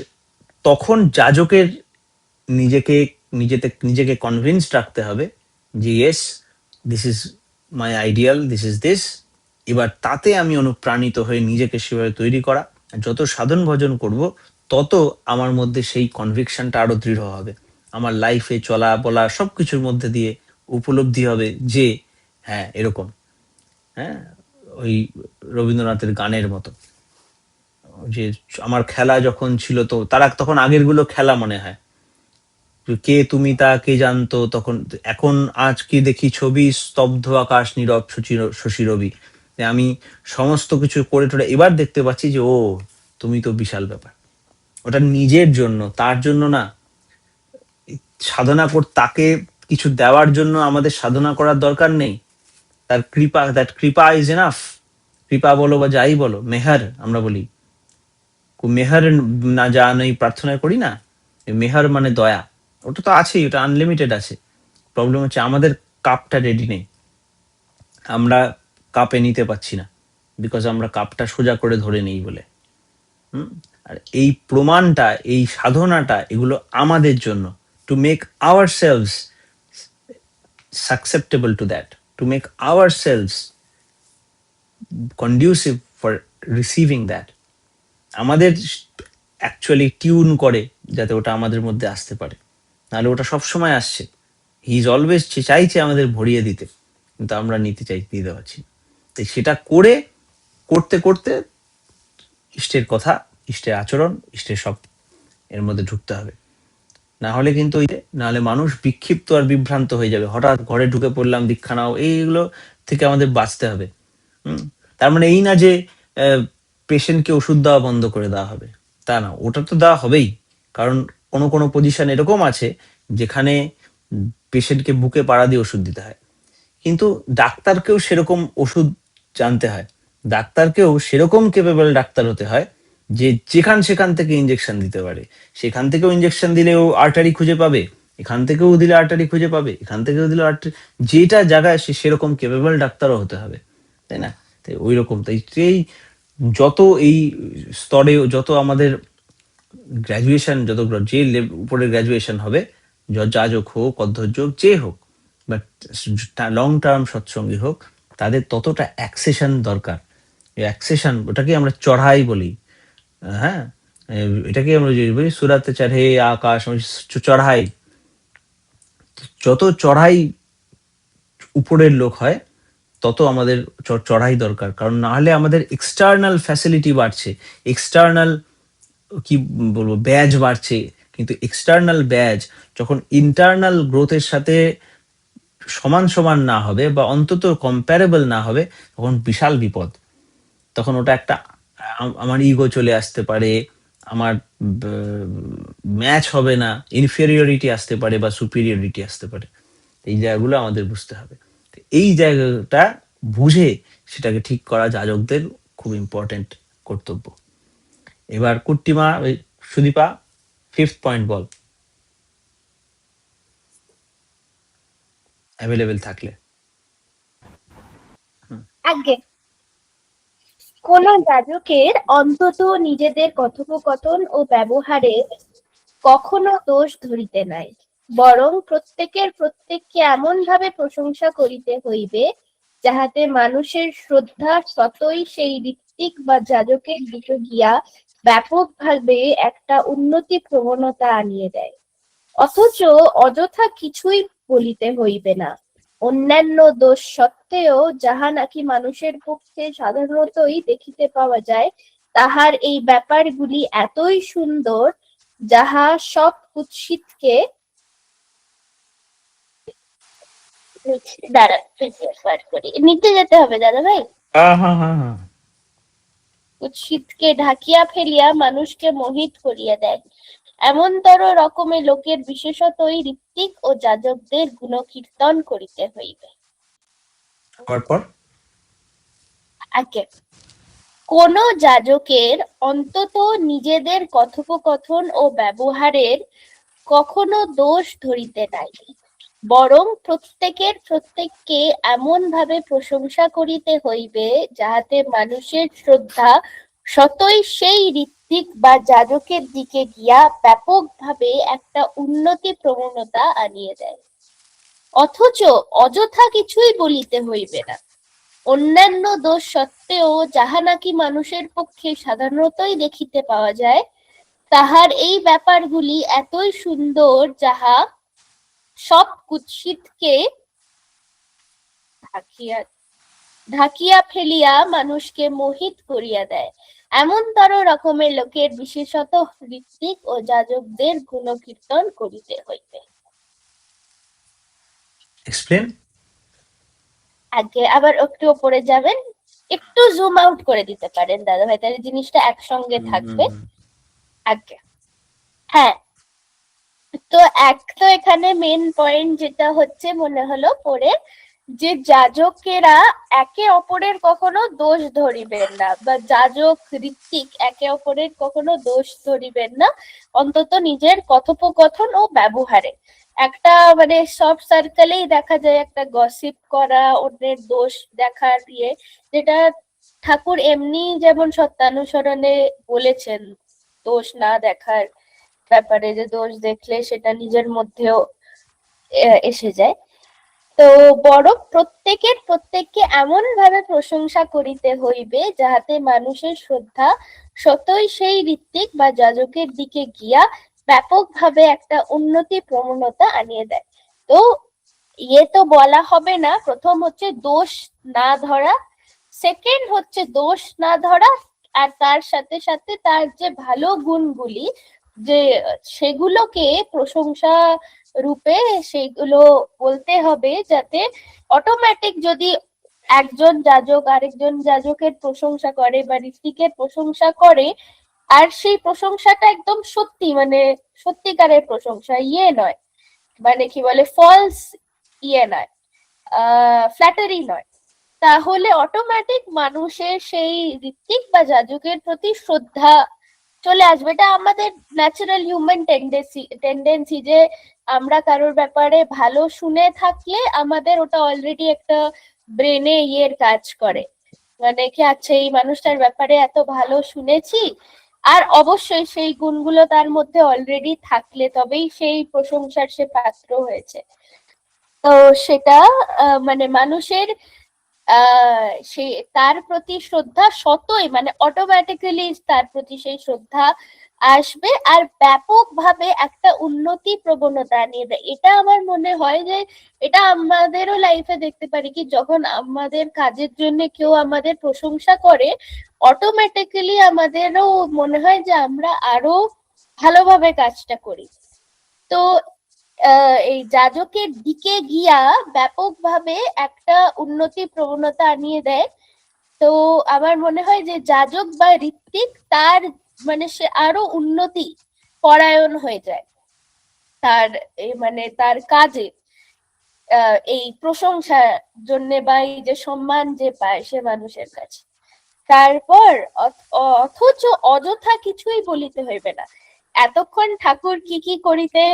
তখন যাজকের নিজেকে নিজেকে কনভিন্সড রাখতে হবে যে yes, this is my ideal, this is this. এবার তাতে আমি অনুপ্রাণিত হয়ে নিজেকে সেভাবে তৈরি করা। আর যত সাধন ভজন করব, তত আমার মধ্যে সেই কনভিকশনটা আরো দৃঢ় হবে। আমার লাইফে চলা বলা সবকিছুর মধ্যে দিয়ে উপলব্ধি হবে যে হ্যাঁ এরকম। হ্যাঁ, ওই রবীন্দ্রনাথের গানের মতো, যে আমার খেলা যখন ছিল, তো তারা তখন আগের গুলো খেলা মনে হয়, কে তুমি তা কে জানতো তখন, এখন আজ কি দেখি ছবি, স্তব্ধ আকাশ নীরব শশী রবি। আমি সমস্ত কিছু করে টোরে এবার দেখতে পাচ্ছি যে ও তুমি তো বিশাল ব্যাপার। ওটা নিজের জন্য, তার জন্য না। সাধনা তাকে কিছু দেওয়ার জন্য আমাদের সাধনা করার দরকার নেই। তার কৃপা, দ্যাট কৃপা ইজ এনাফ। কৃপা বলো বা যাই বলো, মেহার আমরা বলি, মেহার না যা নেই প্রার্থনা করি না, মেহার মানে দয়া, ওটা তো আছেই, ওটা আনলিমিটেড আছে। প্রবলেম হচ্ছে আমাদের কাপটা রেডি নেই, আমরা কাপে নিতে পারছি না, বিকজ আমরা কাপটা সোজা করে ধরে নেই বলে। আর এই প্রমাণটা, এই সাধনাটা, এগুলো আমাদের জন্য, to make ourselves susceptible to that, to make ourselves conducive for receiving that. আমাদের অ্যাকচুয়ালি টিউন করে যাতে ওটা আমাদের মধ্যে আসতে পারে, নাহলে ওটা সবসময় আসছে, হি ইজ অলওয়েজ চাইছে আমাদের ভরিয়ে দিতে, কিন্তু আমরা দিতে পারছি না। তাই সেটা করতে করতে ইষ্টের কথা, ইষ্টের আচরণ, ইষ্টের সব এর মধ্যে ঢুকতে হবে। না হলে কিন্তু না হলে মানুষ বিক্ষিপ্ত আর বিভ্রান্ত হয়ে যাবে, হঠাৎ ঘরে ঢুকে পড়লাম দীক্ষা নাও, এইগুলো থেকে আমাদের বাঁচতে হবে। তার মানে এই না যে পেশেন্টকে ওষুধ দেওয়া বন্ধ করে দেওয়া হবে, তা না, ওটা তো দেওয়া হবেই। কারণ কোনো কোনো পজিশন এরকম আছে যেখানে পেশেন্টকে বুকে পাড়া দিয়ে ওষুধ দিতে হয়, কিন্তু ডাক্তারকেও সেরকম ওষুধ জানতে হয়, ডাক্তারকেও সেরকম কেপেবল ডাক্তার হতে হয় যে সেখান থেকে ইঞ্জেকশন দিতে পারে। সেখান থেকেও ইঞ্জেকশন দিলেও আর্টারি খুঁজে পাবে, এখান থেকেও দিলে আর্টারি খুঁজে পাবে, এখান থেকেও দিলে আর্টারি, যেটা জায়গায় সেরকম কেপেবল ডাক্তারও হতে হবে, তাই না? তাই ওই রকম, তাই এই যত এই স্তরে, যত আমাদের গ্র্যাজুয়েশন, যত যে উপরে গ্র্যাজুয়েশন হবে, যাজক হোক, অধ্যর্য হোক, যে হোক, বাট লং টার্ম সৎসঙ্গী হোক, তাদের ততটা অ্যাক্সেশন দরকার। এই অ্যাক্সেশন, ওটাকে আমরা চড়াই বলি। হ্যাঁ, এটাকে আমরা যদি বলি সুরাতে চড়ে আকাশ, চড়াই, যত চড়াই উপরের লোক হয় তত আমাদের চড়াই দরকার। কারণ না হলে আমাদের এক্সটার্নাল ফ্যাসিলিটি বাড়ছে, এক্সটার্নাল কি বলবো ব্যাজ বাড়ছে, কিন্তু এক্সটার্নাল ব্যাজ যখন ইন্টারনাল গ্রোথের সাথে সমান সমান না হবে, বা অন্তত কম্প্যারেবল না হবে, তখন বিশাল বিপদ। তখন ওটা একটা আমার ইগো চলে আসতে পারে, আমার ম্যাচ হবে না, ইনফেরিয়রিটি আসতে পারে বা সুপিরিয়রিটি আসতে পারে। এই জায়গাগুলো আমাদের বুঝতে হবে। এই জায়গাটা বুঝে সেটাকে ঠিক করা যাজকদের খুব ইম্পর্টেন্ট কর্তব্য। এবার কুট্টিমা, সুদীপা, ফিফথ পয়েন্ট বল, অ্যাভেলেবেল থাকলে।
আগে কোন যাজকের অন্তত নিজেদের কথোপকথন ও ব্যবহারে কখনো দোষ ধরিতে নাই, বরং প্রত্যেককে এমন ভাবে প্রশংসা করিতে হইবে যাহাতে মানুষের শ্রদ্ধা স্বতই সেই ঋত্বিক বা যাজকের দিকে গিয়া ব্যাপকভাবে একটা উন্নতি প্রবণতা আনিয়ে দেয়। অথচ অযথা কিছুই বলিতে হইবে না, অন্যান্য দোষ সত্ত্বেও যাহা নাকি মানুষের পক্ষে সাধারণতই দেখিতে পাওয়া যায়, তাহার এই ব্যাপারগুলি এতই সুন্দর যাহা সব কুৎসিতকে নিতে যেতে হবে দাদা ভাই। কুৎসিতকে ঢাকিয়া ফেলিয়া মানুষকে মোহিত করিয়া দেয়। এমনতর রকমের লোকের বিশেষতই ঋত্বিক ও যাজকদের গুণকীর্তন করিতে হইবে। আগে কোন যাজকের অন্তত নিজেদের কথোপকথন ও ব্যবহারের কখনো দোষ ধরিতে নাই, বরং প্রত্যেককে এমন ভাবে প্রশংসা করিতে হইবে যাহাতে মানুষের শ্রদ্ধা স্বতই সেই ঋত্বিক বা যাজকের দিকে গিয়া ব্যাপকভাবে একটা উন্নতি প্রবণতা আনিয়ে দেয়। অথচ অযথা কিছুই বলিতে হইবে না, অন্যান্য দোষ সত্ত্বেও যাহা নাকি মানুষের পক্ষে সাধারণতই দেখিতে পাওয়া যায়, তাহার এই ব্যাপারগুলি এতই সুন্দর যাহা সব কুৎসিতকে ঢাকিয়া ফেলিয়া মানুষকে মোহিত করিয়া দেয়। এমনতর রকমের লোকের বিশেষত ঋত্বিক ও যাজকদের গুণকীর্তন করিতে হইবে। আগে আবার একটু উপরে যাবেন, একটু জুম আউট করে দিতে পারেন দাদা ভাই, তাহলে জিনিসটা একসঙ্গে থাকবে। আগে হ্যাঁ, তো এখানে মেন পয়েন্ট যেটা হচ্ছে মনে হলো পরে, যে যাজকেরা একে অপরের কখনো দোষ ধরিবেন না, বা যাজক ঋত্বিক একে অপরের কখনো দোষ ধরিবেন না, অন্তত নিজের কথোপকথন ও ব্যবহারে। একটা মানে সব সার্কেলেই দেখা যায় একটা গসিপ করা, অন্যের দোষ দেখার ইয়ে, যেটা ঠাকুর এমনি যেমন সত্যানুসরণে বলেছেন দোষ না দেখার ব্যাপারে, যে দোষ দেখলে সেটা নিজের মধ্যেও এসে যায়। তো বরং প্রত্যেককে এমন ভাবে প্রশংসা করিতে হইবে যাহাতে মানুষের শ্রদ্ধা স্বতই সেই ঋত্বিক বা যাজকের দিকে গিয়া ব্যাপকভাবে একটা উন্নতি প্রবণতা আনিয়ে দেয়। তো তো বলা হবে না, প্রথম হচ্ছে দোষ না ধরা, সেকেন্ড হচ্ছে দোষ না ধরা, আর তার সাথে সাথে তার যে ভালো গুণগুলি, যে সেগুলোকে প্রশংসা রূপে সেগুলো বলতে হবে, যাতে অটোমেটিক যদি একজন যাজক আরেকজন যাজকের প্রশংসা করে বা ঋত্বিকের প্রশংসা করে, আর সেই প্রশংসাটা একদম সত্যি, মানে সত্যিকারের প্রশংসা, নয় মানে কি বলে ফলস নয়, ফ্ল্যাটারি নয়, তাহলে অটোমেটিক মানুষের সেই ঋত্বিক বা যাজকের প্রতি শ্রদ্ধা চলে আসবে। এটা আমাদের ন্যাচারাল হিউম্যান টেন্ডেন্সি, যে আমরা কারোর ব্যাপারে ভালো শুনে থাকলে আমাদের ওটা অলরেডি একটা ব্রেনে কাজ করে, মানে কি আচ্ছা এই মানুষটার ব্যাপারে এত ভালো শুনেছি, আর অবশ্যই সেই গুণগুলো তার মধ্যে অলরেডি থাকলে তবেই সেই প্রশংসার সে পাত্র হয়েছে। তো সেটা মানে মানুষের সেই তার প্রতি শ্রদ্ধা স্বতই মানে অটোমেটিক্যালি তার প্রতি সেই শ্রদ্ধা আসবে, আর ব্যাপকভাবে একটা উন্নতি প্রবণতা আনিয়ে দেয়। এটা আমার মনে হয় যে এটা আমাদেরও লাইফে দেখতে পারি, কি যখন আমাদের কাজের জন্য কেউ আমাদের প্রশংসা করে, অটোমেটিক্যালি আমাদেরও মনে হয় যে আমরা আরো ভালোভাবে কাজটা করি। তো এই যাজকের দিকে গিয়া ব্যাপকভাবে একটা উন্নতি প্রবণতা আনিয়ে দেয়। তো আমার মনে হয় যে যাজক বা ঋত্বিক তার মানে সে আরো উন্নতি পরায়ণ হয়ে যায় তার মানে তার কাজে, এই প্রশংসার জন্য বা এই যে সম্মান যে পায় সে মানুষের কাছে। তারপর অথচ অযথা কিছুই বলিতে হইবে না। এতক্ষণ ঠাকুর কি কি করিতে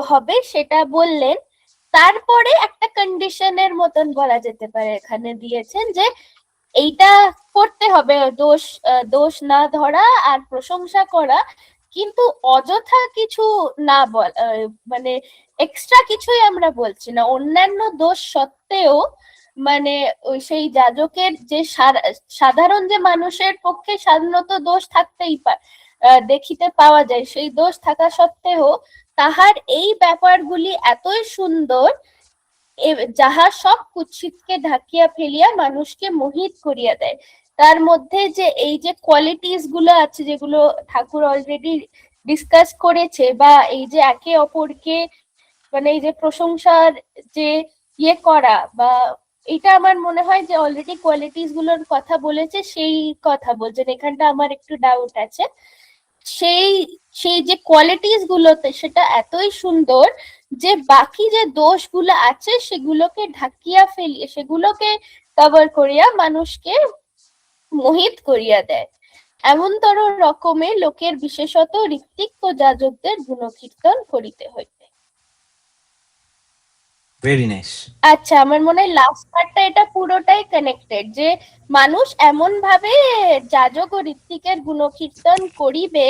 হবে সেটা বললেন, তারপরে একটা কন্ডিশনের মতন বলা যেতে পারে এখানে দিয়েছেন যে এইটা করতে হবে, দোষ না ধরা আর প্রশংসা করা, কিন্তু অযথা কিছু না মানে এক্সট্রা কিছুই আমরা বলছি না, অন্যান্য দোষ সত্ত্বেও মানে ওই সেই যাজকের যে সাধারণ যে মানুষের পক্ষে সাধারণত দোষ থাকতেই দেখিতে পাওয়া যায়, সেই দোষ থাকা সত্ত্বেও তাহার এই ব্যাপারগুলি এতই সুন্দর যাহা সব কুৎসিতকে ঢাকিয়া ফেলিয়া মানুষকে মোহিত করিয়া দেয়। তার মধ্যে যে এই যে কোয়ালিটিস গুলো আছে যেগুলো ঠাকুর অলরেডি ডিসকাস করেছে, বা এই যে একে অপরকে মানে এই যে প্রশংসার যে ইয়ে করা, বা এটা আমার মনে হয় যে অলরেডি কোয়ালিটিস গুলোর কথা বলেছে, সেই কথা বলছেন এখানটা আমার একটু ডাউট আছে। সেই সেই যে কোয়ালিটিস গুলোতে সেটা এতই সুন্দর যে বাকি যে দোষগুলো আছে সেগুলোকে ঢাকিয়া ফেলিয়ে, সেগুলোকে কভার করিয়া মানুষকে মোহিত করিয়া দেয়। এমনতর রকমে লোকের বিশেষত ঋত্বিক ও যাজকদের গুণকীর্তন করিতে হইবে।
Very nice.
আচ্ছা, আমার মনে হয় লাস্ট পার্টটা এটা পুরোটাই কানেক্টেড, যে মানুষ এমন ভাবে যাজক ও ঋত্বিকের গুণকীর্তন করিবে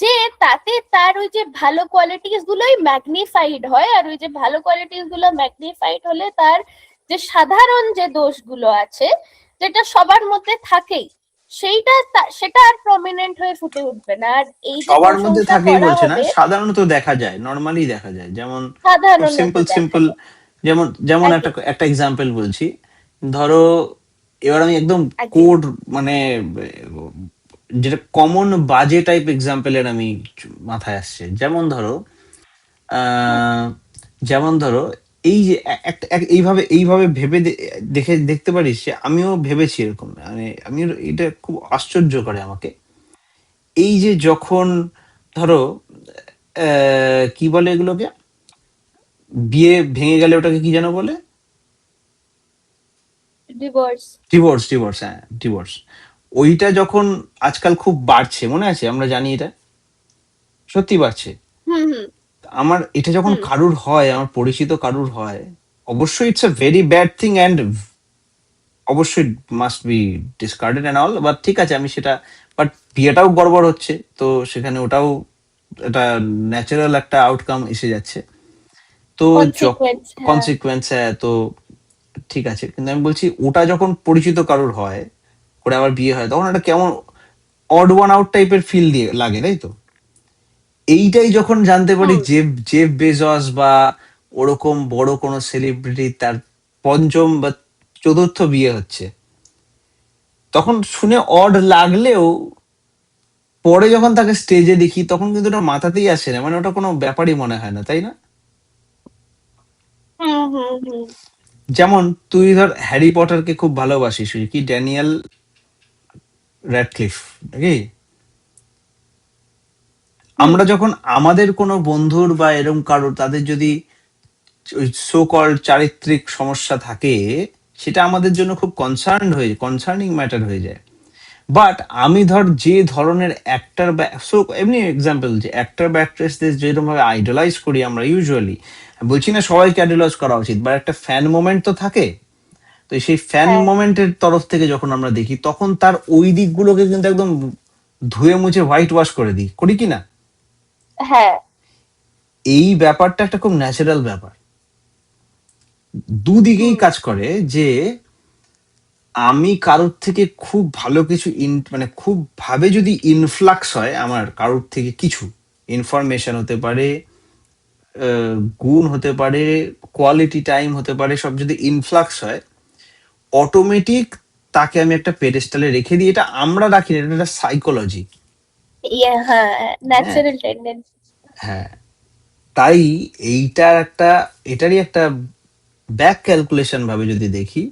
যে তাতে তার ওই যে ভালো কোয়ালিটিস গুলোই ম্যাগনিফাইড হয়, আর ওই যে ভালো কোয়ালিটিস গুলো ম্যাগনিফাইড হলে তার যে সাধারণ যে দোষগুলো আছে যেটা সবার মধ্যে থাকেই, সেটা আর প্রমিনেন্ট হয়ে ফুটে উঠবে না। আর এই যে
সবার মধ্যে
প্রশংসা
থাকেই
করা
বলছে না,
হবে,
সাধারণত দেখা যায়, নর্মালি দেখা যায়, যেমন
সাধারণত
সিম্পল
দেখা
সিম্পল,
যায়।
যেমন যেমন একটা
একদম
একটা এক্সাম্পল বলছি। ধরো এবার আমি একদম
একদম।
কোড মানে যেটা কমন বাজে টাইপ এক্সাম্পলের আমি মাথায় আসছে, যেমন ধরো আহ যেমন ধরো এই যে এইভাবে এইভাবে ভেবে দেখতে পারিস যে আমিও ভেবেছি এরকম, মানে আমি, এটা খুব আশ্চর্য করে আমাকে। এই যে যখন ধরো কি বলে এগুলোকে, বিয়ে ভেঙে গেলে ওটাকে কি যেন বলে,
ডিভোর্স।
ডিভোর্স, ডিভোর্স, হ্যাঁ ডিভোর্স। ওইটা যখন আজকাল খুব বাড়ছে, মনে আছে, আমরা জানি এটা সত্যি বাড়ছে।
হুম হুম
আমার এটা যখন
হুম।
কারুর হয়, আমার পরিচিত কারুর হয়, অবশ্যই it's a very bad thing and অবশ্যই must be discarded and all, but ঠিক আছে আমি সেটা, বাট বিয়েটাও গড়বড় হচ্ছে, তো সেখানে ওটাও একটা ন্যাচারাল একটা আউটকাম এসে যাচ্ছে, তো
কনসিকুয়েন্স, হ্যাঁ।
কনসিকুয়েন্স, তো ঠিক আছে। কিন্তু আমি বলছি ওটা যখন পরিচিত কারুর হয়, করে আবার বিয়ে হয়, তখন একটা কেমন অড ওয়ান আউট টাইপের ফিল দিয়ে লাগে, তাই তো? এইটাই যখন জানতে পারি
হুম
জেফ জেফ বেজস বা ওরকম বড় কোনো সেলিব্রিটি তার পঞ্চম বা চতুর্থ বিয়ে হচ্ছে, তখন শুনে অড লাগলেও পরে যখন তাকে স্টেজে দেখি তখন কিন্তু ওটা মাথাতেই আসে না, মানে ওটা কোনো ব্যাপারই মনে হয় না, তাই না?
হুম হুম হুম।
যেমন তুই ধর হ্যারি পটারকে খুব ভালোবাসিস, ওই কি ড্যানিয়েল র্যাডক্লিফ নাকি?
হুম।
আমরা যখন আমাদের কোনো বন্ধুর বা এরম কারোর তাদের যদি ওই সো কল্ড চারিত্রিক সমস্যা থাকে, সেটা আমাদের জন্য খুব কনসার্নিং ম্যাটার হয়ে যায়। বাট আমি ধর যে ধরনের অ্যাক্টর বা এমনি এক্সাম্পল, যে অ্যাক্টর বা অ্যাক্ট্রেসদের যেরকম ভাবে আইডলাইজ করি আমরা ইউজুয়ালি, বলছি না সবাইকে আইডলাইজ করা উচিত, বা একটা ফ্যান মোমেন্ট তো থাকে, তো সেই ফ্যান
হ্যাঁ
মোমেন্টের তরফ থেকে যখন আমরা দেখি তখন তার ওই দিকগুলোকে কিন্তু একদম ধুয়ে মুছে হোয়াইট ওয়াশ করে দিই, করি কি না?
হ্যাঁ।
এই ব্যাপারটা একটা খুব ন্যাচারাল ব্যাপার, দুদিকেই
হুম
কাজ করে। যে আমি কারোর থেকে খুব ভালো কিছু মানে খুব ভাবে যদি ইনফ্লাক্স হয় আমার কারোর থেকে, কিছু ইনফরমেশন হতে পারে, গুণ হতে পারে, কোয়ালিটি টাইম হতে পারে, সব যদি ইনফ্লাক্স হয়, অটোমেটিক তাকে আমি একটা পেডেস্টালে রেখে দিই। এটা আমরা রাখি না, এটা একটা সাইকোলজি।
ইয়ে, হ্যাঁ,
হ্যাঁ,
ন্যাচারাল টেন্ডেন্সি।
হ্যাঁ। তাই এইটার একটা, এটারই একটা ব্যাক ক্যালকুলেশন ভাবে যদি দেখি,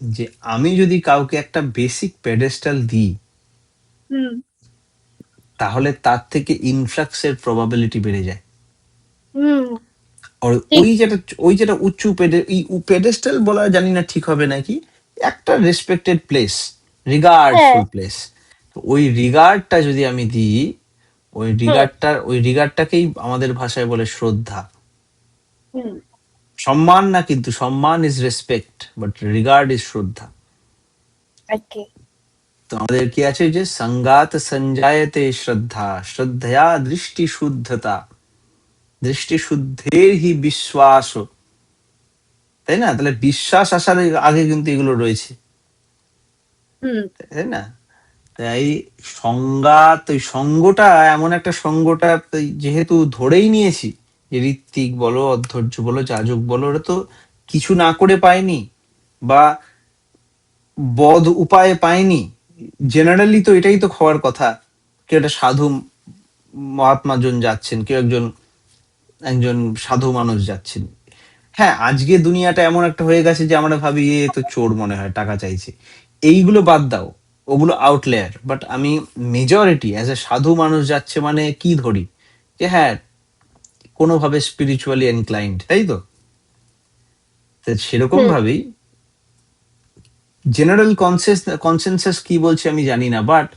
যে আমি যদি কাউকে একটা বেসিক পেডেস্টাল দিই,
হুম
তাহলে তার থেকে ইনফ্লাক্সের প্রবাবিলিটি বেড়ে যায়।
হুম
আর
ঠিক।
ওই যেটা উঁচু পেডেস্টাল বলা জানি না ঠিক হবে নাকি, একটা রেসপেক্টেড প্লেস,
হ্যাঁ
রিগার্ডফুল প্লেস, ওই রিগার্ডটা যদি আমি দিই, ওই
হুম
রিগার্ডটাকেই আমাদের ভাষায় বলে শ্রদ্ধা।
হুম
সম্মান না, কিন্তু সম্মান is respect, but regard is শ্রদ্ধা।
ওকে
তো আমাদের কি আছে যে সঙ্গাত সঞ্জায়তে শ্রদ্ধা, শ্রদ্ধয়া দৃষ্টি শুদ্ধতা, দৃষ্টি শুদ্ধের হি বিশ্বাস, তাই না? তাহলে বিশ্বাস আসার আগে কিন্তু এগুলো রয়েছে,
হুম
তাই না? তাই সংঘাত, ওই সঙ্গটা এমন একটা সঙ্গটা, যেহেতু ধরেই নিয়েছি যে ঋত্বিক বলো, অধৈর্য বলো, যাজক বলো, ওরা তো কিছু না করে পায়নি বা বদ উপায়ে পায়নি। জেনারেলি তো এটাই তো হওয়ার কথা। কেউ একটা সাধু মহাত্মা জন যাচ্ছেন, কেউ একজন একজন সাধু মানুষ যাচ্ছেন। হ্যাঁ, আজকে দুনিয়াটা এমন একটা হয়ে গেছে যে আমরা ভাবি এ তো চোর মনে হয়, টাকা চাইছে। এইগুলো বাদ দাও, ওগুলো আউটলেয়ার। বাট আমি মেজরিটি অ্যাজ এ সাধু মানুষ যাচ্ছে মানে কি ধরি, যে হ্যাঁ কোনোভাবে স্পিরিচুয়ালি এনক্লাইন্ড, তাই তো? তো সেরকম
হুম
ভাবেই জেনারেল কনসেনসাস কি বলছে আমি জানি না, বাট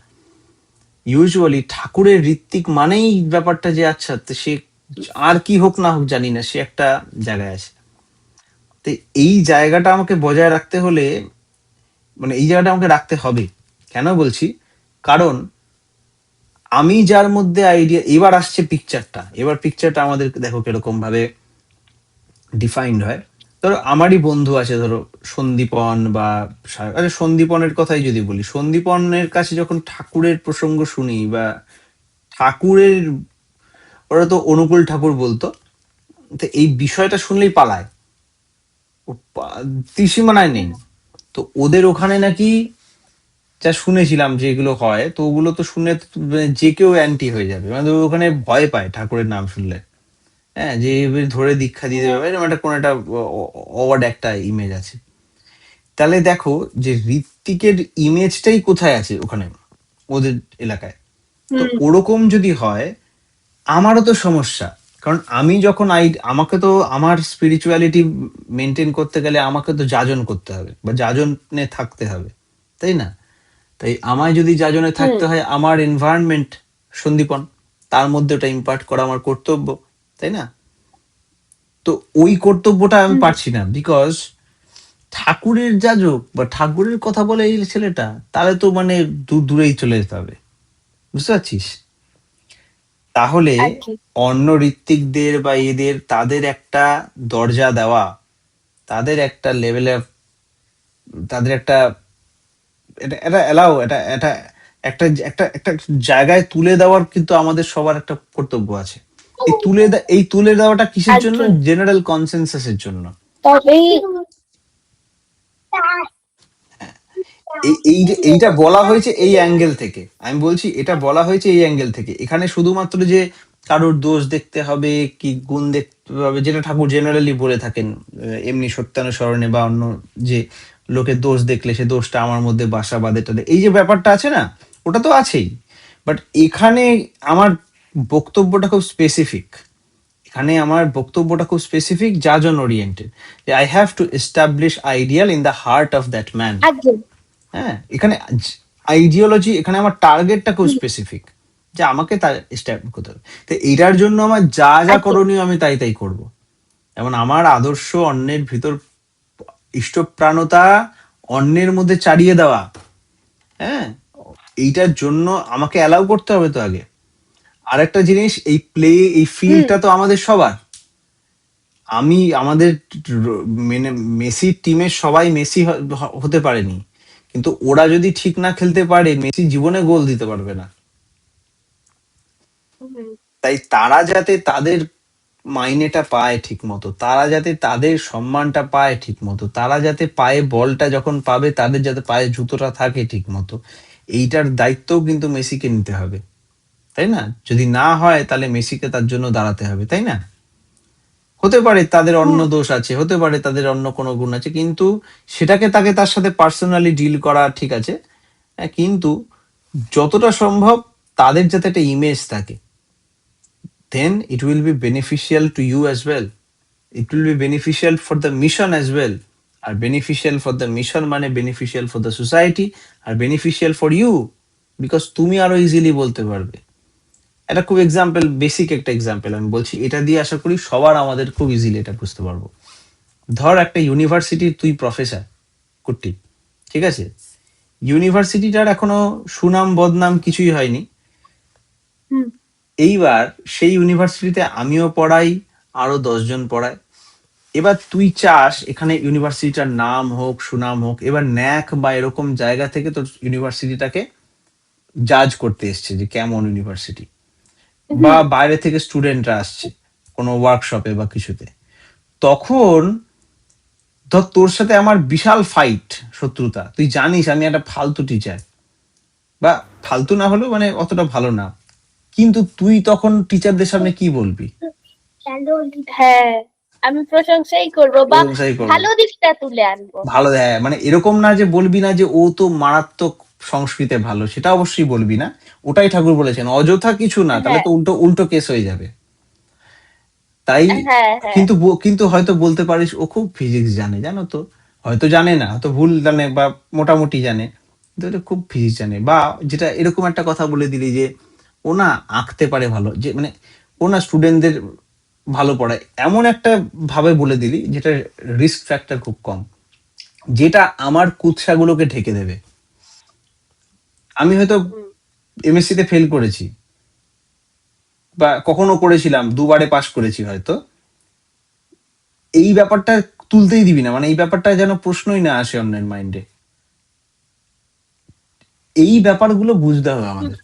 ইউজুয়ালি ঠাকুরের ঋত্বিক মানেই ব্যাপারটা যে আচ্ছা তো সে আর কি হোক না হোক জানি না, সে একটা জায়গায় আছে। তো এই জায়গাটা আমাকে বজায় রাখতে হলে, মানে এই জায়গাটা আমাকে রাখতে হবে। কেন বলছি? কারণ আমি যার মধ্যে আইডিয়া, এবার আসছে পিকচারটা, এবার পিকচারটা আমাদের দেখো কিরকম ভাবে ডিফাইন্ড হয়। ধরো আমারই বন্ধু আছে, ধরো সন্দীপন বা আরে সন্দীপনের কথাই যদি বলি, সন্দীপনের কাছে যখন ঠাকুরের প্রসঙ্গ শুনি বা ঠাকুরের, ওরা তো অনুকূল ঠাকুর বলতো, তো এই বিষয়টা শুনলেই পালায়, ও ত্রিসীমানায় নেই। তো ওদের ওখানে নাকি যা শুনেছিলাম যে এগুলো হয়, তো ওগুলো তো শুনে তো মানে যে কেউ অ্যান্টি হয়ে যাবে, মানে ওখানে ভয় পায় ঠাকুরের নাম শুনলে। হ্যাঁ, যে এবার ধরে দীক্ষা দিয়ে দেবে, এরকম একটা কোন একটা অড একটা ইমেজ আছে। তাহলে দেখো যে ঋত্বিকের ইমেজটাই কোথায় আছে ওখানে, ওদের এলাকায়। তো
হুম
ওরকম যদি হয়, আমারও তো সমস্যা। কারণ আমি যখন আমাকে তো আমার স্পিরিচুয়ালিটি মেনটেন করতে গেলে আমাকে তো যাজন করতে হবে বা যাজনে থাকতে হবে, তাই না? তাই আমায় যদি যাজনে
হুম
থাকতে হয়, আমার এনভায়রনমেন্ট সন্দীপন, তার মধ্যে ওটা ইম্পার্ট করা আমার কর্তব্য, তাই না? তো ওই কর্তব্যটা আমি
হুম
পারছি না, বিকজ ঠাকুরের যাজক বা ঠাকুরের কথা বলে এই ছেলেটা, তাহলে তো মানে দূরেই চলে যেতে হবে, বুঝতে পারছিস? তাহলে
ওকে
অন্য ঋত্বিকদের বা এদের, তাদের একটা দরজা দেওয়া, তাদের একটা লেভেলে, তাদের একটা, এটা এটা এলাও, এটা এটা একটা একটা একটা জায়গায় তুলে দেওয়ার কিন্তু আমাদের সবার একটা কর্তব্য আছে। এই তুলে দেওয়াটা কিসের জন্য?
ওকে
জেনারেল কনসেনসাসের জন্য।
তবেই
এই যে এইটা বলা হয়েছে এই অ্যাঙ্গেল থেকে, আমি বলছি এটা বলা হয়েছে এই অ্যাঙ্গেল থেকে। এখানে শুধুমাত্র যে কারোর দোষ দেখতে হবে কি গুণ দেখতে হবে, যেটা ঠাকুর জেনারেলি বলে থাকেন, এমনি সত্যানুসরণে বা অন্য, যে লোকের দোষ দেখলে সে দোষটা আমার মধ্যে বাসা বাঁধে টাধে, এই যে ব্যাপারটা আছে না, ওটা তো আছেই। বাট এখানে আমার বক্তব্যটা খুব স্পেসিফিক, এখানে আমার বক্তব্যটা খুব স্পেসিফিক, যাজন ওরিয়েন্টেড, যে I have to establish ideal in the heart of that man.
একদম
হ্যাঁ, এখানে আইডিওলজি, এখানে আমার টার্গেটটা খুব স্পেসিফিক, যে আমাকে তার এস্টাবলিশ করতে হবে। তো এটার জন্য আমার যা যা
একদম
করণীয় আমি তাই তাই করব। যেমন আমার আদর্শ অন্যের ভিতর, ইষ্টপ্রাণতা অন্যের মধ্যে চালিয়ে দেওয়া, হ্যাঁ, এইটার জন্য আমাকে অ্যালাউ করতে হবে তো আগে। আর একটা জিনিস, এই
হুম
ফিল্ডটা তো আমাদের সবার। আমাদের মানে মেসি টিমের সবাই মেসি হতে পারেনি, কিন্তু ওরা যদি ঠিক না খেলতে পারে, মেসি জীবনে গোল দিতে পারবে না।
হুম
তাই তারা যাতে তাদের মাইনেটা পায় ঠিক মতো, তারা যাতে তাদের সম্মানটা পায় ঠিক মতো, তারা যাতে পায়ে বলটা যখন পাবে তাদের যাতে পায়ে জুতোটা থাকে ঠিক মতো, এইটার দায়িত্বও কিন্তু মেসিকে নিতে হবে, তাই না? যদি না হয় তাহলে মেসিকে তার জন্য দাঁড়াতে হবে, তাই না? হতে পারে তাদের অন্য
হুম
দোষ আছে, হতে পারে তাদের অন্য কোনো গুণ আছে, কিন্তু সেটাকে তাকে তার সাথে পার্সোনালি ডিল করা ঠিক আছে। কিন্তু যতটা সম্ভব তাদের যাতে একটা ইমেজ থাকে, then it will be beneficial to you as well. It will be beneficial for the mission as well. R beneficial for the mission মানে beneficial for the society, R beneficial for you, because তুমি আরো easily বলতে পারবে। এটা খুব example, basic একটা example আমি বলছি, এটা দিয়ে আশা করি সবার আমাদের খুব ইজিলি এটা বুঝতে পারবো। ধর একটা ইউনিভার্সিটির তুই প্রফেসর কুট্টি, ঠিক আছে? ইউনিভার্সিটিটার এখনো সুনাম বদনাম কিছুই হয়নি।
হুম।
এইবার সেই ইউনিভার্সিটিতে আমিও পড়াই, আরো 10 জন পড়ায়। এবার তুই চাস এখানে ইউনিভার্সিটিটার নাম হোক, সুনাম হোক। এবার ন্যাক বা এরকম জায়গা থেকে তোর ইউনিভার্সিটিটাকে জাজ করতে এসছে যে কেমন ইউনিভার্সিটি, বা বাইরে থেকে স্টুডেন্টরা আসছে কোনো ওয়ার্কশপে বা কিছুতে। তখন ধর তোর সাথে আমার বিশাল ফাইট, শত্রুতা, তুই জানিস আমি একটা ফালতু টিচার, বা ফালতু না হলেও মানে অতটা ভালো না, কিন্তু তুই তখন টিচারদের সামনে কি বলবি?
হ্যাঁ, আমি প্রশংসাই করবো বা
প্রশংসাই করবো,
ভালো দিকটা তুলে আনবো।
ভালো। হ্যাঁ, মানে এরকম না যে বলবি না যে ও তো মারাত্মক সংস্কৃতে ভালো, সেটা অবশ্যই বলবি না। ওটাই ঠাকুর বলেছেন, অযথা কিছু না, তাহলে
হ্যাঁ
তো উল্টো উল্টো কেস হয়ে যাবে। তাই
হ্যাঁ হ্যাঁ
কিন্তু হয়তো বলতে পারিস ও খুব ফিজিক্স জানে, জানো তো, হয়তো জানে না, হয়তো ভুল জানে বা মোটামুটি জানে, কিন্তু এটা খুব ফিজিক্স জানে। বা যেটা এরকম একটা কথা বলে দিলি যে ও না আঁকতে পারে ভালো, যে মানে ও না স্টুডেন্টদের ভালো পড়ায়, এমন একটা ভাবে বলে দিলি যেটা রিস্ক ফ্যাক্টর খুব কম, যেটা আমার কুৎসাগুলোকে ঢেকে দেবে। আমি হয়তো
হুম,
এমএসসি তে ফেল করেছি, বা কখনো করেছিলাম, দুবারে পাশ করেছি হয়তো, এই ব্যাপারটা তুলতেই দিবি না, মানে এই ব্যাপারটা যেন প্রশ্নই না আসে অন্যের মাইন্ডে। এই ব্যাপারগুলো বুঝতে হবে আমাদের।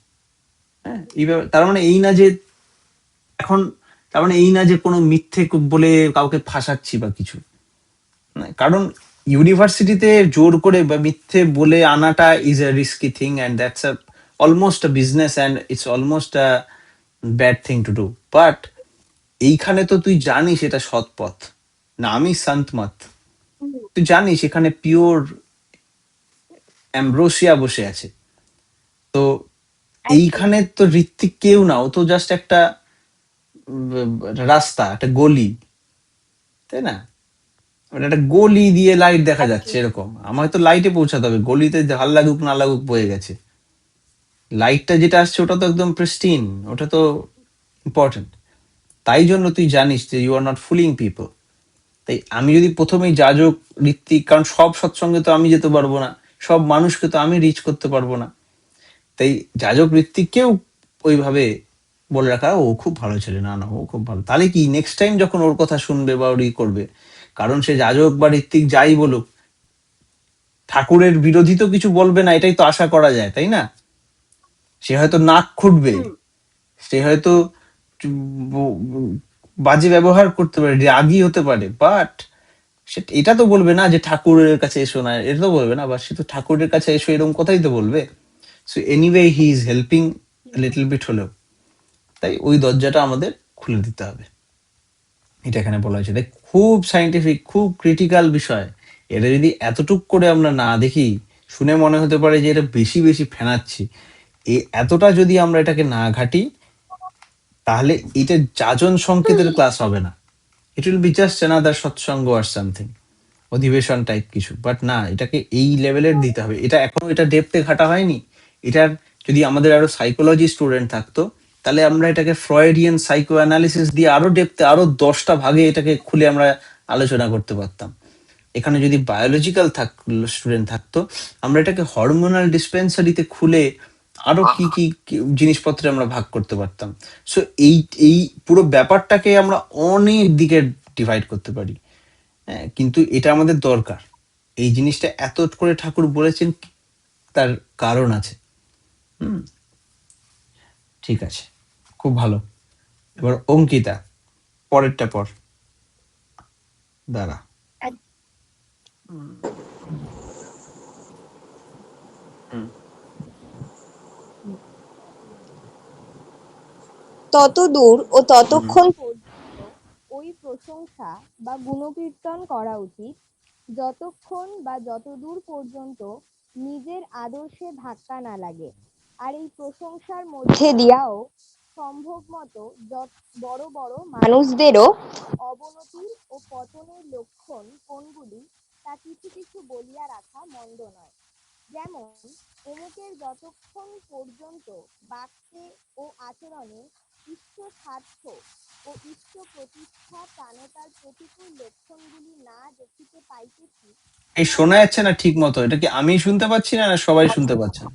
হ্যাঁ, এই ব্যাপার তার মানে এই না যে এখন, তার মানে এই না যে কোনো মিথ্যে বলে কাউকে ফাঁসাচ্ছি বা কিছু না। কারণ ইউনিভার্সিটিতে জোর করে বা মিথ্যে বলে আনাটা is a risky thing, and that's a almost a business, and it's almost a bad thing to do. But এইখানে তো তুই জানিস এটা সৎ পথ না, আমি সন্ত মত,
হুম,
তুই জানিস এখানে পিওর অ্যাম্ব্রোসিয়া বসে আছে। তো
একদম।
এইখানে তো ঋত্বিক কেউ না, ও তো জাস্ট একটা রাস্তা, একটা গলি, তাই না? মানে একটা গলি দিয়ে লাইট দেখা যাচ্ছে
একদম।
এরকম, আমার তো লাইটে পৌঁছাতে হবে, গলিতে ভাল লাগুক না লাগুক বয়ে গেছে। লাইটটা যেটা আসছে ওটা তো একদম প্রিস্টিন, ওটা তো ইম্পর্টেন্ট। তাই জন্য তুই জানিস যে ইউ আর নট ফুলিং পিপল। তাই আমি যদি প্রথমেই যাজক ঋত্বিক, কারণ সব সৎসঙ্গে তো আমি যেতে পারবো না, সব মানুষকে তো আমি রিচ করতে পারবো না, তাই যাজক ঋত্বিককেও ওইভাবে বলে রাখা ও খুব ভালো ছেলে, না না ও খুব ভালো, তাহলে কি নেক্সট টাইম যখন ওর কথা শুনবে বা ওর করবে, কারণ সে যাজক বা ঋত্বিক যাই বলুক, ঠাকুরের বিরোধী তো কিছু বলবে না, এটাই তো আশা করা যায়, তাই না? সে হয়তো নাক খুঁটবে,
হুম,
সে হয়তো বাজে ব্যবহার করতে পারে, রাগী হতে পারে, বাট সে এটা তো বলবে না যে ঠাকুরের কাছে এসো না, এটা তো বলবে না, বা সে তো ঠাকুরের কাছে এসো এরকম কথাই তো বলবে। So anyway he is helping little bit হলেও। তাই ওই দরজাটা আমাদের খুলে দিতে হবে, এটা এখানে বলা হয়েছে। দেখ খুব সাইন্টিফিক, খুব ক্রিটিক্যাল বিষয়। এটা যদি এতটুক করে আমরা না দেখি, শুনে মনে হতে পারে যে এটা বেশি বেশি ফেনাচ্ছি, এতটা যদি আমরা এটাকে না ঘাটি, তাহলে এটা যাজন সংকেতের ক্লাস হবে না, it will be just another Satsang R something, অধিবেশন টাইপ কিছু। বাট না, এটাকে এই লেভেলের দিতে হবে, এটা এখনো এটা ডেপথে ঘাটা হয়নি। এটার যদি আমাদের আরো সাইকোলজি স্টুডেন্ট থাকতো, তাহলে আমরা এটাকে ফ্রয়েডিয়ান সাইকো অ্যানালিসিস দিয়ে আরো ডেপথে, আরো 10টা ভাগে এটাকে খুলে আমরা আলোচনা করতে পারতাম। এখানে যদি বায়োলজিক্যাল স্টুডেন্ট থাকতো, আমরা এটাকে হরমোনাল ডিসপেন্সারিতে খুলে আরো কি কি কি জিনিসপত্রে আমরা ভাগ করতে পারতাম। সো এই এই পুরো ব্যাপারটাকে আমরা অনেক দিকে ডিভাইড করতে পারি। হ্যাঁ, কিন্তু এটা আমাদের দরকার। এই জিনিসটা এত করে ঠাকুর বলেছেন, তার কারণ আছে। হুম, ঠিক আছে, খুব ভালো। এবার অঙ্কিতা, পরেরটা পর, দাঁড়া। হুম,
ততদূর ও
হুম,
ততক্ষণ পর্যন্ত ওই প্রশংসা বা গুণকীর্তন করা উচিত যতক্ষণ বা যতদূর পর্যন্ত নিজের আদর্শে ধাক্কা না লাগে। আর এই প্রশংসার মধ্যে দিয়াও সম্ভব মতো বড় বড় মানুষদেরও অবনতির ও পতনের লক্ষণ কোনগুলি তা কিছু কিছু বলিয়া রাখা মন্দ নয়। যেমন অমুকের যতক্ষণ পর্যন্ত বাক্যে ও আচরণে ইষ্ট স্বার্থ ও ইষ্ট প্রতিষ্ঠা প্রাণতার প্রতিকূল লক্ষণগুলি না দেখিতে পাইতেছি।
এই শোনা যাচ্ছে না ঠিক মতো, এটা কি আমি শুনতে পাচ্ছি না, না সবাই শুনতে পাচ্ছেন?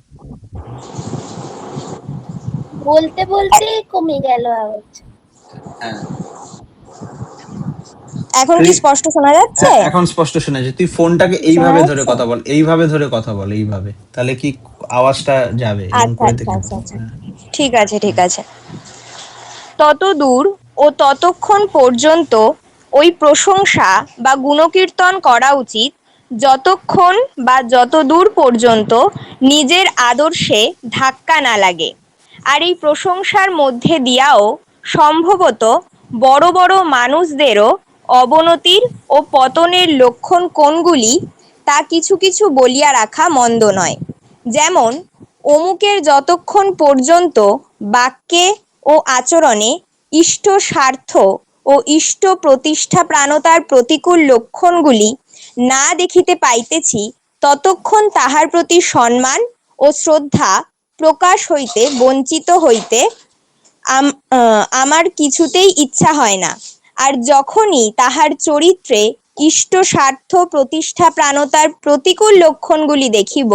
বলতে বলতে কমে গেল আওয়াজ।
হ্যাঁ,
এখন কি
তুই
স্পষ্ট শোনা যাচ্ছে?
হ্যাঁ এখন স্পষ্ট শোনা যাচ্ছে। তুই ফোনটাকে
শোনা
এইভাবে ধরে
যাচ্ছে?
কথা বল, এইভাবে ধরে কথা বল, এইভাবে, তাহলে কি আওয়াজটা যাবে, এরকম
আচ্ছা
করে
আচ্ছা
দেখে।
আচ্ছা আচ্ছা,
হ্যাঁ।
ঠিক আছে ঠিক আছে। ততদূর ও ততক্ষণ পর্যন্ত ওই প্রশংসা বা গুণকীর্তন করা উচিত যতক্ষণ বা যতদূর পর্যন্ত নিজের আদর্শে ধাক্কা না লাগে। আর এই প্রশংসার মধ্যে দিয়াও সম্ভবত বড় বড় মানুষদেরও অবনতির ও পতনের লক্ষণ কোনগুলি তা কিছু কিছু বলিয়া রাখা মন্দ নয়। যেমন অমুকের যতক্ষণ পর্যন্ত বাক্যে ও আচরণে ইষ্ট স্বার্থ ও ইষ্ট প্রতিষ্ঠা প্রাণতার প্রতিকূল লক্ষণগুলি না দেখিতে পাইতেছি, ততক্ষণ তাহার প্রতি সম্মান ও শ্রদ্ধা প্রকাশ হইতে বঞ্চিত হইতে আমার কিছুতেই ইচ্ছা হয় না। আর যখনই তাহার চরিত্রে ইষ্ট স্বার্থ প্রতিষ্ঠা প্রাণতার প্রতিকূল লক্ষণগুলি দেখিব,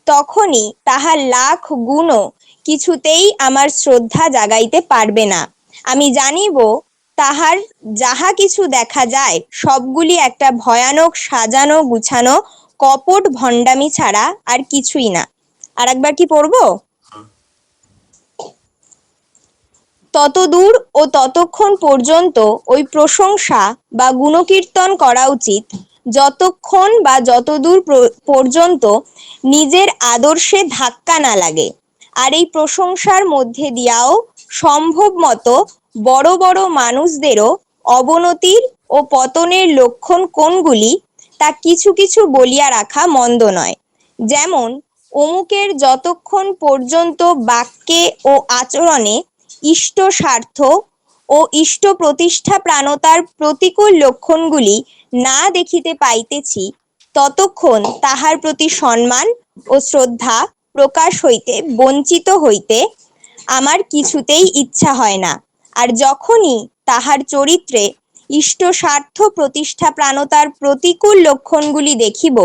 তখনই তাহার লাখ গুণও কিছুতেই আমার শ্রদ্ধা জাগাইতে পারবে না। আমি জানিব তাহার যাহা কিছু দেখা যায় সবগুলি একটা ভয়ানক সাজানো গুছানো কপট ভণ্ডামি ছাড়া আর কিছুই না। আর একবার কি পড়বো? ততদূর ও ততক্ষণ পর্যন্ত ওই প্রশংসা বা গুণকীর্তন করা উচিত যতক্ষণ বা যতদূর পর্যন্ত নিজের আদর্শে ধাক্কা না লাগে। আর এই প্রশংসার মধ্যে দিয়াও সম্ভব মতো বড় বড় মানুষদেরও অবনতির ও পতনের লক্ষণ কোনগুলি তা কিছু কিছু বলিয়া রাখা মন্দ নয়। যেমন অমুকের যতক্ষণ পর্যন্ত বাক্যে ও আচরণে ইষ্ট স্বার্থ ও ইষ্ট প্রতিষ্ঠা প্রাণতার প্রতিকূল লক্ষণগুলি না দেখিতে পাইতেছি, ততক্ষণ তাহার প্রতি সম্মান ও শ্রদ্ধা প্রকাশ হইতে বঞ্চিত হইতে আমার কিছুতেই ইচ্ছা হয় না। আর যখনই তাহার চরিত্রে ইষ্ট স্বার্থ প্রতিষ্ঠা প্রাণতার প্রতিকূল লক্ষণগুলি দেখিব,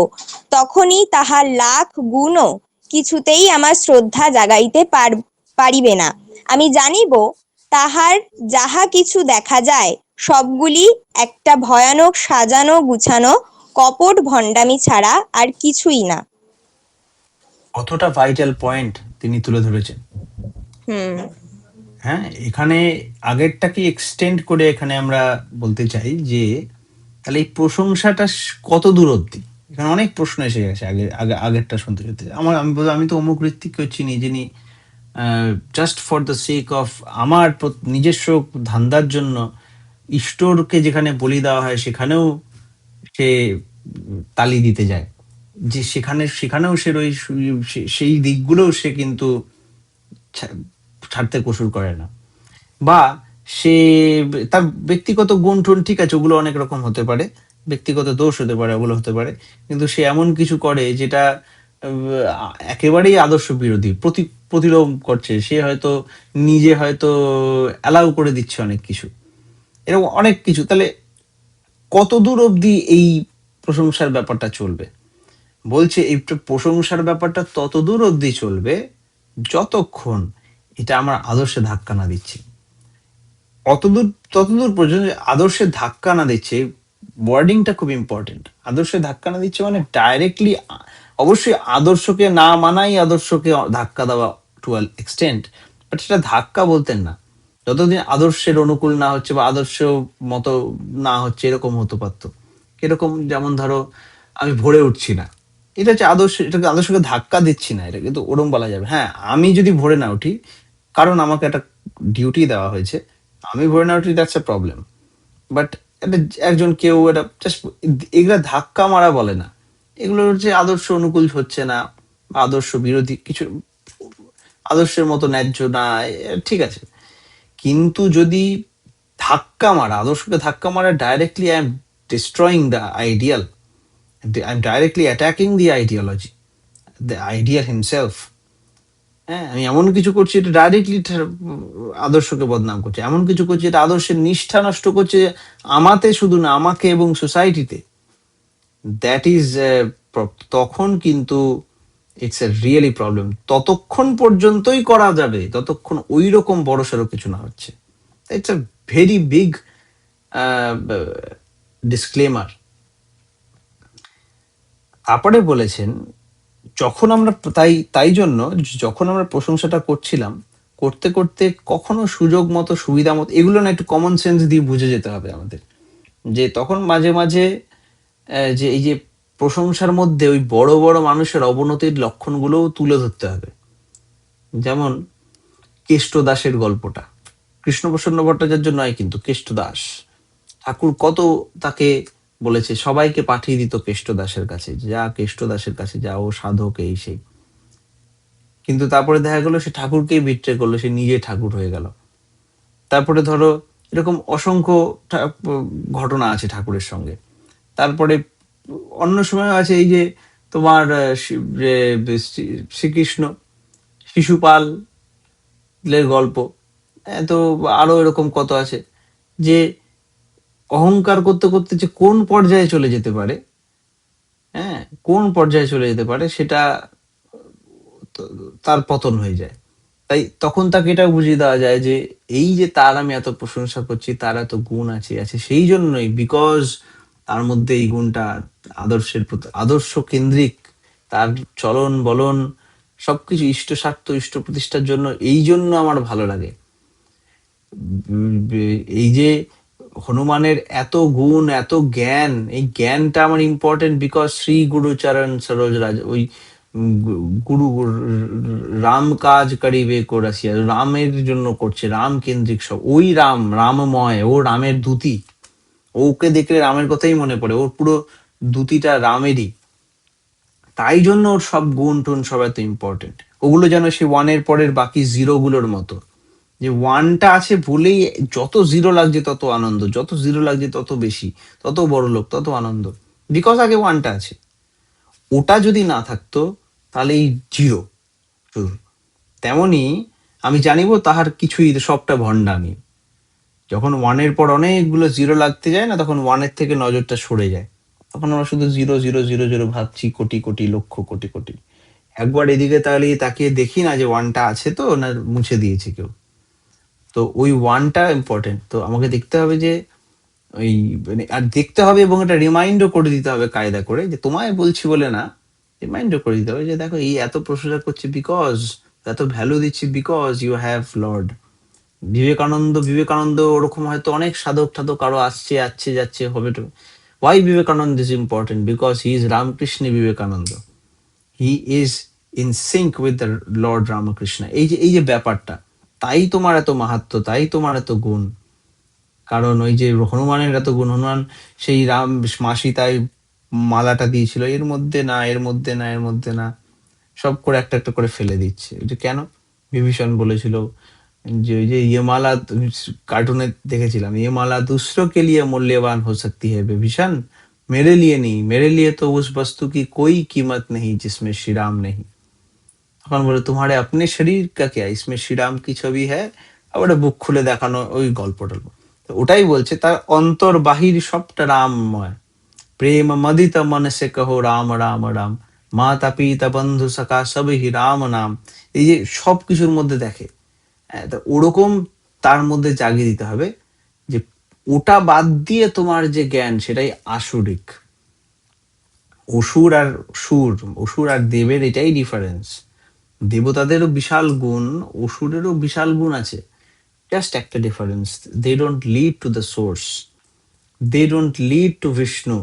তখনই তাহার লাখ গুণও কিছুতেই আমার শ্রদ্ধা জাগাইতে পারিবে না। আমি জানিব তাহার যাহা কিছু দেখা যায় সবগুলি একটা ভয়ানক সাজানো গুছানো কপট ভণ্ডামি ছাড়া আর কিছুই না।
কতটা ভাইটাল পয়েন্ট তিনি তুলে ধরেছেন। হ্যাঁ, এখানে আগেরটাকে এক্সটেন্ড করে এখানে আমরা বলতে চাই যে তাহলে এই প্রশংসাটা কত দূর অব্দি। এখানে অনেক প্রশ্ন এসে গেছে আগেরটা শুনতে শুনতে। আমি বলবো, আমি তো অমুক ঋত্বিককে চিনি যিনি just for the sake of আমার নিজস্ব ধান্দার জন্য ইষ্টরকে যেখানে বলি দেওয়া হয় সেখানেও সে তালি দিতে যায়, যে সেখানেও সে সেই দিকগুলোও সে কিন্তু ছাড়তে কসুর করে না। বা সে তার ব্যক্তিগত গুণ টুন ঠিক আছে, ওগুলো অনেক রকম হতে পারে, ব্যক্তিগত দোষ হতে পারে, ওগুলো হতে পারে, কিন্তু সে এমন কিছু করে যেটা একেবারেই আদর্শ বিরোধী, প্রতিলোম করছে। সে হয়তো নিজে হয়তো অ্যালাউ করে দিচ্ছে অনেক কিছু, এরকম অনেক কিছু। তাহলে কত দূর অবধি এই প্রশংসার ব্যাপারটা চলবে? বলছে এই প্রশংসার ব্যাপারটা তত দূর অবধি চলবে যতক্ষণ এটা আমার আদর্শে ধাক্কা না দিচ্ছে। ততদূর পর্যন্ত আদর্শে ধাক্কা না দিচ্ছে, ওয়ার্ডিংটা খুব ইম্পর্টেন্ট। আদর্শে ধাক্কা না দিচ্ছে মানে ডাইরেক্টলি, অবশ্যই আদর্শকে না মানাই আদর্শকে ধাক্কা দেওয়া টু আন এক্সটেন্ট, বাট সেটা ধাক্কা বলতেন না। যতদিন আদর্শের অনুকূল না হচ্ছে বা আদর্শ মতো না হচ্ছে, এরকম হতে পারতো। এরকম যেমন ধরো আমি ভরে উঠছি না, এটা হচ্ছে আদর্শ, এটাকে আদর্শকে ধাক্কা দিচ্ছি না, এটা কিন্তু ওরম বলা যাবে। হ্যাঁ, আমি যদি ভরে না উঠি কারণ আমাকে একটা ডিউটি দেওয়া হয়েছে, আমি ভরে না উঠি, দ্যাটস এ প্রবলেম। বাট এটা একজন কেউ এটা জাস্ট, এগুলা ধাক্কা মারা বলে না, এগুলো হচ্ছে আদর্শ অনুকূল হচ্ছে না, আদর্শ বিরোধী কিছু, আদর্শের মতো ন্যায্য না, ঠিক আছে। কিন্তু যদি ধাক্কা মারা, আদর্শকে ধাক্কা মারা, directly I am destroying the ideal, I am directly attacking the ideology, the ideal himself. হ্যাঁ, আমি এমন কিছু করছি এটা ডাইরেক্টলি আদর্শকে বদনাম করছে, এমন কিছু করছি এটা আদর্শের নিষ্ঠা নষ্ট করছে, আমাতে শুধু না, আমাকে এবং সোসাইটিতে। দ্যাট ইজ, তখন কিন্তু ইটস এ রিয়েলি প্রবলেম। ততক্ষণ পর্যন্তই করা যাবে ততক্ষণ ওই রকম বড়সড় কিছু না হচ্ছে। It's a very big disclaimer. তারপরে বলেছেন, যখন আমরা তাই তাই জন্য যখন আমরা প্রশংসাটা করছিলাম, করতে করতে কখনো সুযোগ মতো, সুবিধা মতো, এগুলো না একটু কমন সেন্স দিয়ে বুঝে যেতে হবে আমাদের, যে তখন মাঝে মাঝে যে এই যে প্রশংসার মধ্যে ওই বড় বড় মানুষের অবনতির লক্ষণগুলোও তুলে ধরতে হবে। যেমন কেষ্ট দাসের গল্পটা, কৃষ্ণপ্রসন্ন ভট্টাচার্য নয় কিন্তু, কেষ্ট দাস। ঠাকুর কত তাকে বলেছে, সবাইকে পাঠিয়ে দিত কেষ্ট দাসের কাছে, যা কেষ্ট দাসের কাছে যা, ও সাধক, এই সেই। কিন্তু তারপরে দেখা গেল সে ঠাকুরকেই বিট্রে করলো, সে নিজে ঠাকুর হয়ে গেল। তারপরে ধরো এরকম অসংখ্য ঘটনা আছে ঠাকুরের সঙ্গে। তারপরে অন্য সময় আছে এই যে তোমার শ্রীকৃষ্ণ শিশুপালের গল্প, তো আরো এরকম কত আছে, যে অহংকার করতে করতে যে কোন পর্যায়ে চলে যেতে পারে, হ্যাঁ, কোন পর্যায়ে চলে যেতে পারে, সেটা তার পতন হয়ে যায়। তাই তখন তাকে এটা বুঝিয়ে দেওয়া যায় যে এই যে তার আমি এত প্রশংসা করছি, তার এত গুণ আছে আছে সেই জন্যই, বিকজ তার মধ্যে এই গুণটা আদর্শের প্রতি, আদর্শ কেন্দ্রিক তার চলন বলন সবকিছু ইষ্ট স্বার্থ, ইষ্ট প্রতিষ্ঠার জন্য, এই জন্য আমার ভালো লাগে। এই যে হনুমানের এত গুণ, এত জ্ঞান, এই জ্ঞানটা আমার ইম্পর্টেন্ট বিকজ শ্রী গুরুচরণ সরোজ রাজ, ওই গুরু রাম কাজ করিবে কোরাসিয়া, রামের জন্য করছে, রাম কেন্দ্রিক সব, ওই রাম, রামময়, ও রামের দূতি, ওকে দেখলে রামের কথাই মনে পড়ে, ওর পুরো দূতিটা রামেরই। তাই জন্য ওর সব গুণ টুন সব এত ইম্পর্টেন্ট। ওগুলো যেন সে ওয়ানের পরের বাকি জিরো গুলোর মতো, যে ওয়ানটা আছে বলেই যত জিরো লাগছে তত আনন্দ, যত জিরো লাগছে তত বেশি, তত বড় লোক, তত আনন্দ, বিকজ আগে ওয়ানটা আছে। ওটা যদি না থাকতো তাহলে এই জিরো শুধু। তেমনি আমি জানিব তাহার কিছুই, সবটা ভণ্ডামি। যখন ওয়ানের পর অনেকগুলো জিরো লাগতে যায় না, তখন ওয়ানের থেকে নজরটা সরে যায়, তখন আমরা শুধু জিরো জিরো জিরো জিরো ভাবছি, কোটি কোটি লক্ষ কোটি কোটি। একবার এদিকে তাহলে তাকিয়ে দেখি না যে ওয়ানটা আছে তো, না মুছে দিয়েছে কেউ। তো ওই ওয়ানটা ইম্পর্টেন্ট। তো আমাকে দেখতে হবে যে ওই, মানে আর দেখতে হবে এবং এটা রিমাইন্ডও করে দিতে হবে কায়দা করে, যে তোমায় বলছি বলে না, রিমাইন্ডও করে দিতে হবে যে দেখো এই এত প্রশংসা করছে বিকজ, এত ভ্যালু দিচ্ছি because you have lord. Vivekananda ওরকম হয়তো অনেক সাধক ঠাধক আরো আসছে, যাচ্ছে যাচ্ছে হবে তো। Why Vivekananda is important? Because he is Ramakrishna Vivekananda, he is in sync with the lord Ramakrishna. এই যে ব্যাপারটা, তাই তোমার এত মাহাত্ম্য, তাই তোমার এত গুণ। কারণ ওই যে হনুমানের এত গুণ, হনুমান সেই রাম মা সীতায় মালাটা দিয়েছিল, এর মধ্যে না, এর মধ্যে না, এর মধ্যে না, সব করে একটা একটা করে ফেলে দিচ্ছে। যে কেন? বিভীষণ বলেছিল যে ওই যে ইয়ে মালা, কার্টুনে দেখেছিলাম, ইয়ে মালা दूसरों के लिए मूल्यवान हो सकती है विभीषण, मेरे लिए नहीं, मेरे लिए तो उस वस्तु की कोई कीमत नहीं जिसमें श्री राम नहीं। তখন বলে তোমারে আপনি শরীর কা क्या, इसमें श्री राम की छवि है। আবার বুক খুলে দেখানো ওই গল্প টল্প। তো ওটাই বলছে, তার অন্তর বাহির সবটা রামময়। প্রেম মদিত মন সে কহো রাম রাম রাম, মাতা পিতা বন্ধু সখা সবই রাম নাম। এই যে সব কিছুর মধ্যে দেখে, তো ওরকম তার মধ্যে জাগিয়ে দিতে হবে যে ওটা বাদ দিয়ে তোমার যে জ্ঞান সেটাই আসুরিক। অসুর আর সুর, অসুর আর দেবের এটাই ডিফারেন্স। দেবতাদেরও বিশাল গুণ, অসুরেরও বিশাল গুণ আছে, জাস্ট একটা difference, they don't lead to the source, they don't lead to Vishnu.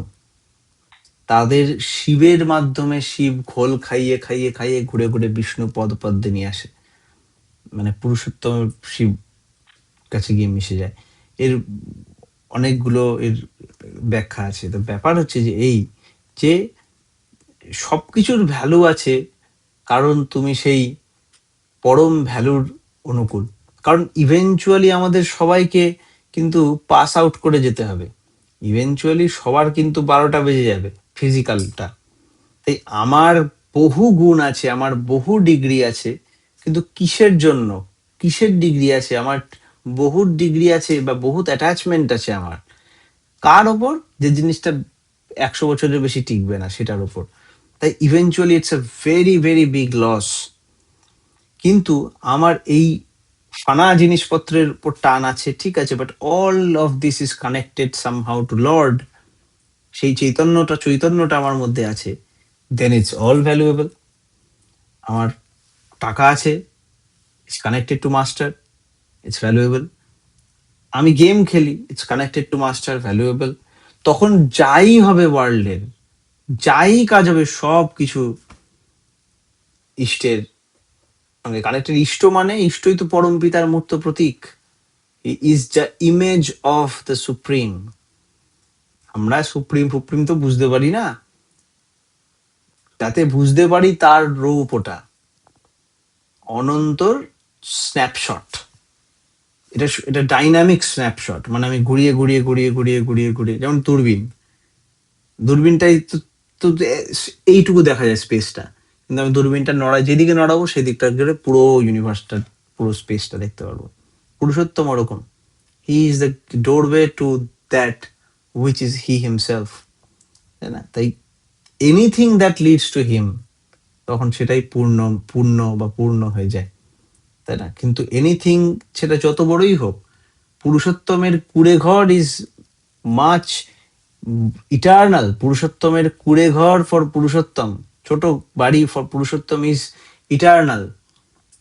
তাদের শিবের মাধ্যমে, শিব ঘোল খাইয়ে খাইয়ে খাইয়ে ঘুরে ঘুরে বিষ্ণু পদপদ্মে নিয়ে আসে, মানে পুরুষোত্তম শিব কাছে গিয়ে মিশে যায়। এর অনেকগুলো এর ব্যাখ্যা আছে। তো ব্যাপার হচ্ছে যে এই যে সবকিছুর ভ্যালু আছে, কারণ তুমি সেই পরম ভ্যালুর অনুকূল। কারণ ইভেনচুয়ালি আমাদের সবাইকে কিন্তু পাস আউট করে যেতে হবে, ইভেনচুয়ালি সবার কিন্তু 12টা বেজে যাবে ফিজিক্যালটা। তাই আমার বহু গুণ আছে, আমার বহু ডিগ্রি আছে, কিন্তু কিসের জন্য, কিসের ডিগ্রি আছে আমার, বহুত ডিগ্রি আছে বা বহুত অ্যাটাচমেন্ট আছে আমার, কার ওপর, যে জিনিসটা 100 বছরের বেশি টিকবে না সেটার উপর। তাই eventually it's a very very big loss. কিন্তু আমার এই ফানা জিনিসপত্রের উপর টান আছে, ঠিক আছে, but all of this is connected somehow to lord. সেই চৈতন্যটা আমার মধ্যে আছে, দেন ইটস অল ভ্যালুয়েবল। আমার টাকা আছে, it's connected to master, it's valuable. আমি গেম খেলি, it's connected to master, valuable. তখন যাই হবে ওয়ার্ল্ডের, যাই কাজ হবে, সব কিছু ইষ্টের সঙ্গে কানেক্টেড। ইষ্ট মানে, ইষ্টই তো পরম পিতার মূর্ত প্রতীক, is the image of the supreme. আমরা সুপ্রিম তো বুঝতে পারি না, যাতে বুঝতে পারি তার রূপ ওটা অনন্তর স্ন্যাপশট। এটা ডাইনামিক স্ন্যাপশট, মানে আমি ঘুরিয়ে ঘুরিয়ে ঘুরিয়ে ঘুরিয়ে ঘুরিয়ে ঘুরিয়ে, যেমন দূরবীনটাই তো এইটুকু দেখা যায় স্পেসটা, কিন্তু আমি দূরবীনটা যেদিকে নড়াবো সেদিকটা ধরে পুরো ইউনিভার্সটা, পুরো স্পেসটা দেখতে পারবো। পুরুষোত্তম ওরকম, he is the doorway to that which is he himself, তাই না? তাই anything that leads to him, তখন সেটাই পূর্ণ বা পূর্ণ হয়ে যায়, তাই না? কিন্তু এনিথিং, সেটা যত বড়ই হোক, পুরুষোত্তমের কুড়ে ঘর ইজ মাচ ইটার্নাল। পুরুষোত্তমের কুড়ে ঘর ফর পুরুষোত্তম, ছোট বাড়ি ফর পুরুষোত্তম ইজ ইটার্নাল।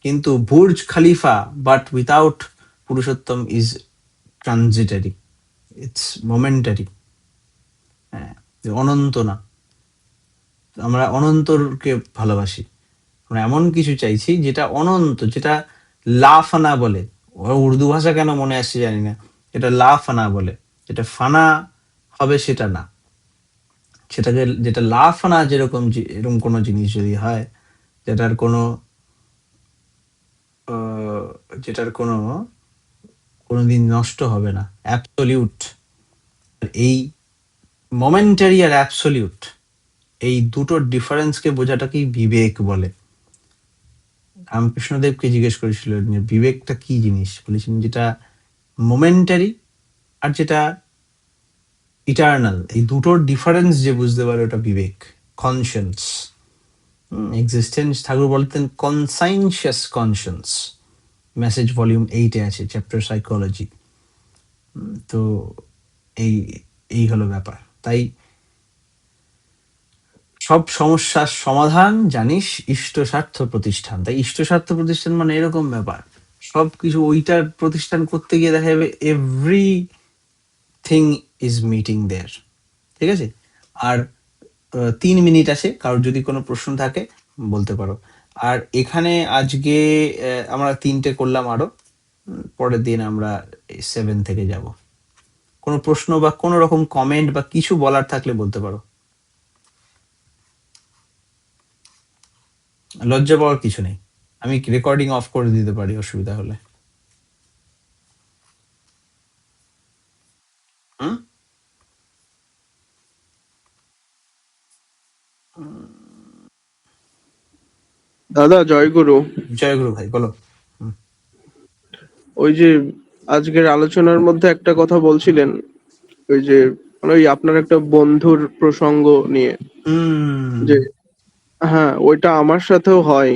কিন্তু বুর্জ খালিফা but without Purushottam is ট্রানজিটারি, it's momentary. হ্যাঁ, অনন্ত না। আমরা অনন্তকে ভালোবাসি, আমরা এমন কিছু চাইছি যেটা অনন্ত, যেটা লাফানা বলে। ওর উর্দু ভাষা কেন মনে আসছে জানি না, এটা লাফানা বলে। যেটা ফানা হবে সেটা না, সেটাকে, যেটা লাফানা, যেরকম এরকম কোনো জিনিস যদি হয় যেটার কোনো যেটার কোনোদিন নষ্ট হবে না, অ্যাবসলিউট। এই মোমেন্টারি আর অ্যাবসলিউট, এই দুটোর ডিফারেন্সকে বোঝাটাকেই বিবেক বলে। রামকৃষ্ণদেবকে জিজ্ঞেস করেছিল যে বিবেকটা কি জিনিস, বলেছেন যেটা মোমেন্টারি আর যেটা ইটার্নাল, এই দুটোর ডিফারেন্স যে বুঝতে পারে ওটা বিবেক, কনসিয়েন্স, এক্সিস্টেন্স। ঠাকুর বলতেন কনসাইনশিয়াস কনসিয়েন্স, মেসেজ ভলিউম 8-এ আছে, চ্যাপ্টার সাইকোলজি। তো এই হলো ব্যাপার। তাই সব সমস্যার সমাধান জানিস ইষ্ট স্বার্থ প্রতিষ্ঠান। তাই ইষ্ট স্বার্থ প্রতিষ্ঠান মানে এরকম ব্যাপার, সবকিছু ওইটার প্রতিষ্ঠান করতে গিয়ে দেখা যাবে এভরিথিং ইজ মিটিং দেয়ার। ঠিক আছে? আর 3 মিনিট আছে, কারোর যদি কোনো প্রশ্ন থাকে বলতে পারো। আর এখানে আজকে আমরা 3টে করলাম, আরো পরের দিন আমরা 7 থেকে যাব। কোনো প্রশ্ন বা কোনো রকম কমেন্ট বা কিছু বলার থাকলে বলতে পারো, লজ্জা পাওয়ার কিছু নেই। আমি রেকর্ডিং অফ করে দিতে পারি অসুবিধা হলে। হুম,
দাদা জয়গুরু।
জয়গুরু ভাই, বলো।
ওই যে আজকের আলোচনার মধ্যে একটা কথা বলছিলেন, ওই যে মানে ওই আপনার একটা বন্ধুর প্রসঙ্গ নিয়ে,
হুম
যে হ্যাঁ ওইটা আমার সাথেও হয়।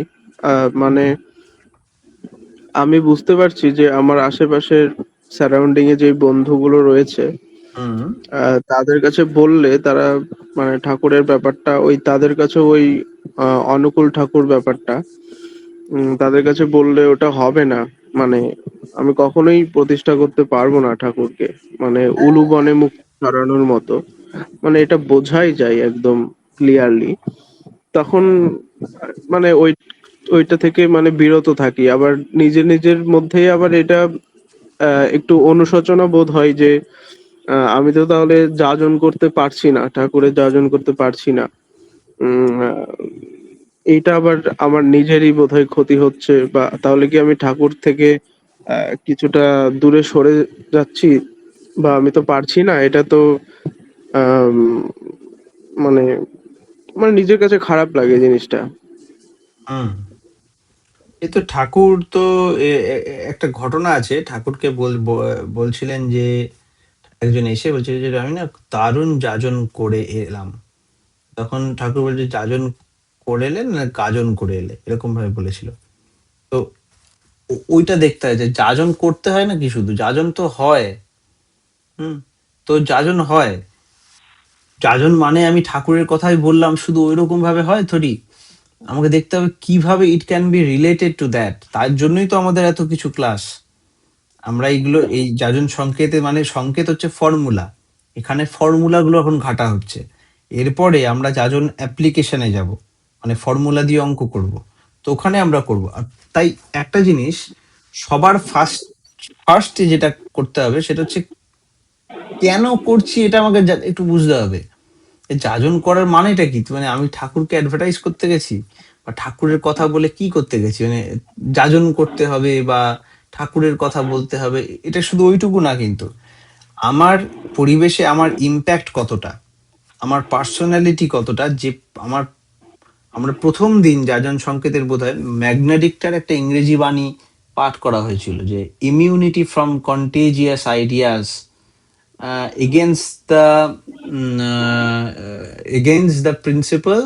মানে আমি বুঝতে পারছি যে আমার আশেপাশের সারাউন্ডিং এ যে বন্ধুগুলো রয়েছে,
হুম
তাদের কাছে বললে তারা মানে ঠাকুরের ব্যাপারটা ওই তাদের কাছে ওই অনুকূল ঠাকুর ব্যাপারটা তাদের কাছে বললে ওটা হবে না। মানে আমি কখনোই প্রতিষ্ঠা করতে পারবো না ঠাকুরকে, মানে উলু বনে মুখ ছড়ানোর মতো, মানে এটা বোঝাই যায় একদম ক্লিয়ারলি। তখন মানে ওইটা থেকে মানে বিরত থাকি। আবার নিজের নিজের মধ্যেই আবার এটা একটু অনুশোচনা বোধ হয় যে আমি তো তাহলে যাজন করতে পারছি না, ঠাকুরের যাজন করতে পারছি না। উম, আহ, এইটা আবার আমার নিজেরই বোধহয় ক্ষতি হচ্ছে, বা তাহলে কি আমি ঠাকুর থেকে কিছুটা দূরে সরে যাচ্ছি, বা আমি তো পারছি না, এটা তো আম, মানে মানে নিজের কাছে খারাপ লাগে জিনিসটা।
হুম। এই তো ঠাকুর তো একটা ঘটনা আছে, ঠাকুরকে বলছিলেন যে একজন এসে বলছে যে আমি না দারুণ যাজন করে এলাম। তখন ঠাকুর বলছে যাজন করে এলেন না গাজন করে এলে, এরকম ভাবে বলেছিল। তো ওইটা দেখতে হয় যে যাজন করতে হয় না কি, শুধু যাজন তো হয়। হুম। তো যাজন হয়, যাজন মানে আমি ঠাকুরের কথাই বললাম শুধু ওইরকম ভাবে হয় থরি। আমাকে দেখতে হবে কিভাবে it can be related to that, তার জন্যই তো আমাদের এত কিছু ক্লাস। আমরা এইগুলো এই যাজন সংকেতে মানে সংকেত হচ্ছে ফর্মুলা, এখানে ফর্মুলা গুলো এখন ঘাটা হচ্ছে। এরপরে আমরা যাজন অ্যাপ্লিকেশনে যাব, মানে ফর্মুলা দিয়ে অঙ্ক করব। তো ওখানে আমরা করব। আর তাই একটা জিনিস সবার ফার্স্টে যেটা করতে হবে সেটা হচ্ছে কেন করছি, এটা আমাকে একটু বুঝতে হবে। এই যাজন করার মানেটা কি, মানে আমি ঠাকুরকে অ্যাডভার্টাইজ করতে গেছি বা ঠাকুরের কথা বলে কি করতে গেছি, মানে যাজন করতে হবে বা ঠাকুরের কথা বলতে হবে, এটা শুধু ওইটুকু না কিন্তু। আমার পরিবেশে আমার ইম্প্যাক্ট কতটা, আমার পার্সোনালিটি কতটা, যে আমার আমরা প্রথম দিন যাজন সংকেতের বোধহয় ম্যাগনেটিকটার একটা ইংরেজি বাণী পাঠ করা হয়েছিল যে immunity from contagious ideas against the against the principal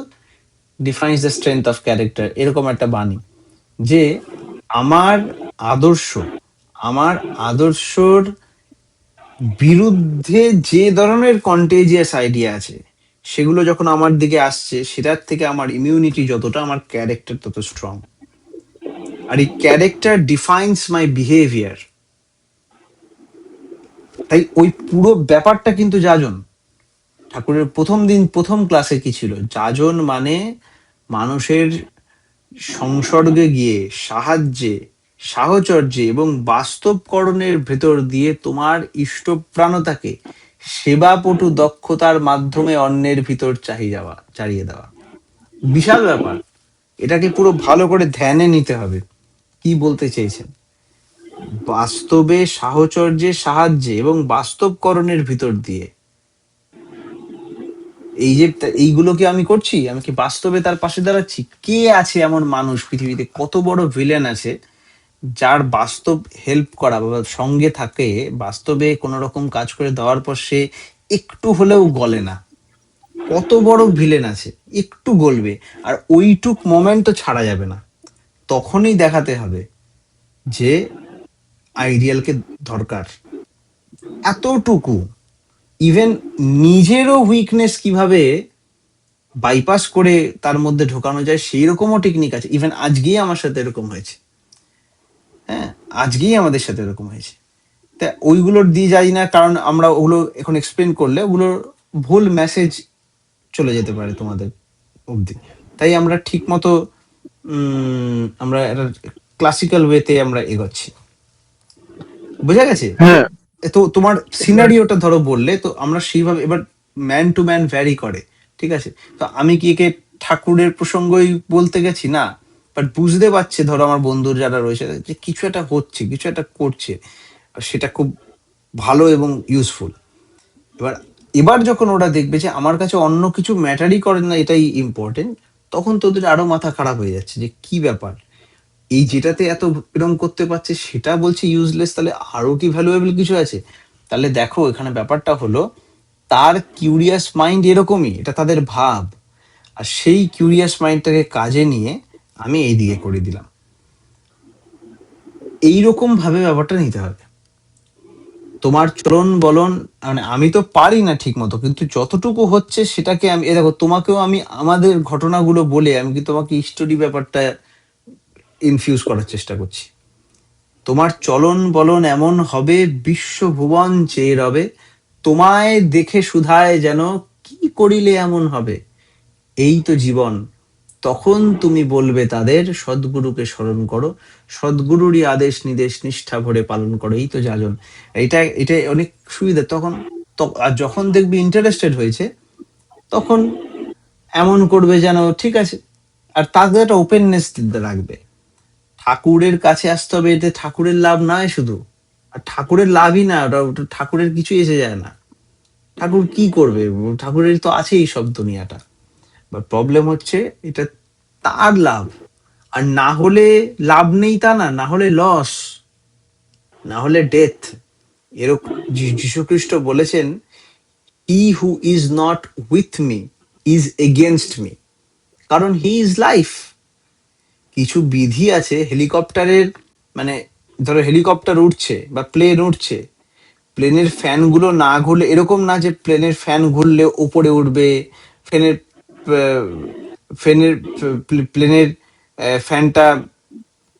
defines the strength of character, এরকম একটা বাণী। যে আমার আদর্শ, আমার আদর্শর বিরুদ্ধে যে ধরনের কন্টেজিয়াস আইডিয়া আছে সেগুলো যখন আমার দিকে আসছে, সেটার থেকে আমার ইমিউনিটি যতটা, আমার ক্যারেক্টার তত স্ট্রং। আর এই ক্যারেক্টার ডিফাইন্স মাই বিহেভিয়ার। তাই ওই পুরো ব্যাপারটা কিন্তু যাজন। ঠাকুরের প্রথম দিন প্রথম ক্লাসে কি ছিল, যাজন মানে মানুষের সংসর্গে গিয়ে সাহায্যে, সাহচর্যে এবং বাস্তবকরণের ভেতর দিয়ে তোমার ইষ্টপ্রাণতাকে সেবাপটু দক্ষতার মাধ্যমে অন্যের ভিতর চালিয়ে দেওয়া। বিশাল ব্যাপার, এটাকে পুরো ভালো করে ধ্যানে নিতে হবে কি বলতে চেয়েছেন। বাস্তবে সাহচর্যে সাহায্যে এবং বাস্তবকরণের ভিতর দিয়ে, এই যে এইগুলোকে আমি করছি, আমি কি বাস্তবে তার পাশে দাঁড়াচ্ছি? কে আছে এমন মানুষ পৃথিবীতে, কত বড় ভিলেন আছে যার বাস্তব হেল্প করা বা সঙ্গে থাকে, বাস্তবে কোন রকম কাজ করে দেওয়ার পর সে একটু হলেও গলে না? কত বড় ভিলেন আছে, একটু গলবে। আর ওইটুক মোমেন্ট তো ছাড়া যাবে না, তখনই দেখাতে হবে যে আইডিয়ালকে দরকার। এতটুকু ইভেন নিজেরও উইকনেস কিভাবে বাইপাস করে তার মধ্যে ঢোকানো যায় সেই রকমও টেকনিক আছে। ইভেন আজকেই আমার সাথে এরকম হয়েছে। হ্যাঁ, আজকেই আমাদের সাথে এরকম হয়েছে। তা ওইগুলোর দিয়ে যাই না, কারণ আমরা ওগুলো এখন এক্সপ্লেন করলে ওগুলোর ভুল মেসেজ চলে যেতে পারে তোমাদের অবধি। তাই আমরা ঠিক মতো আমরা একটা ক্লাসিক্যাল ওয়েতে আমরা এগোচ্ছি। বোঝা গেছে?
হ্যাঁ,
তো তোমার সিনারিওটা ধরো বললে, তো আমরা সেইভাবে এবার ম্যান টু ম্যান ভ্যারি করে। ঠিক আছে, তো আমি কি একে ঠাকুরের প্রসঙ্গই বলতে গেছি না, বাট বুঝতে পারছে ধরো আমার বন্ধুর যারা রয়েছে যে কিছু একটা হচ্ছে, কিছু একটা করছে, আর সেটা খুব ভালো এবং ইউজফুল। এবার এবার যখন ওরা দেখবে যে আমার কাছে অন্য কিছু ম্যাটারই করে না, এটাই ইম্পর্টেন্ট, তখন তোদের আরো মাথা খারাপ হয়ে যাচ্ছে যে কি ব্যাপার, এই যেটাতে এত এরকম করতে পারছে সেটা বলছে ইউজলেস, তাহলে আরো কি ভ্যালুয়েবল কিছু আছে? তাহলে দেখো এখানে ব্যাপারটা হলো, তার কিউরিয়াস মাইন্ড এরকমই, এটা তাদের ভাব। আর সেই কিউরিয়াস মাইন্ডটাকে কাজে নিয়ে আমি এই দিকে করে দিলাম, এইরকম ভাবে ব্যাপারটা নিতে হবে। তোমার চলন বলন, মানে আমি তো পারি না ঠিক মতো, কিন্তু যতটুকু হচ্ছে সেটাকে আমি দেখো, তোমাকেও আমি আমাদের ঘটনাগুলো বলে আমি কি তোমাকে স্টোরি ব্যাপারটা ইনফিউজ করার চেষ্টা করছি। তোমার চলন বলন এমন হবে বিশ্বভুবন চেয়ে রবে, তোমায় দেখে সুধায় যেন কি করিলে এমন হবে, এই তো জীবন। তখন তুমি বলবে তাদের সদ্গুরুকে স্মরণ করো, সদ্গুরুরই আদেশ নির্দেশ নিষ্ঠা ভরে পালন করো, এই তো যাজন। এটা এটা অনেক সুবিধা তখন। আর যখন দেখবি ইন্টারেস্টেড হয়েছে, তখন এমন করবে যেন ঠিক আছে, আর তাদের একটা ওপেননেস রাখবে। ঠাকুরের কাছে আসতে হবে, এতে ঠাকুরের লাভ নয় শুধু, আর ঠাকুরের লাভই না, ওটা ঠাকুরের কিছু এসে যায় না। ঠাকুর কি করবে, ঠাকুরের তো আছেই সব দুনিয়াটা। বা প্রবলেম হচ্ছে এটা তার লাভ, আর না হলে লাভ নেই তা না, না হলে লস, না হলে ডেথ। এরকম যীশু খ্রিস্ট বলেছেন, he who is not with me is against me, কারণ হি ইজ লাইফ। কিছু বিধি আছে হেলিকপ্টারের, মানে ধরো হেলিকপ্টার উঠছে বা প্লেন উঠছে, প্লেনের ফ্যান গুলো না ঘুরলে, এরকম না যে প্লেনের ফ্যান ঘুরলে উপরে উঠবে, ফ্যানের ফ্যানের প্লেনের ফ্যানটা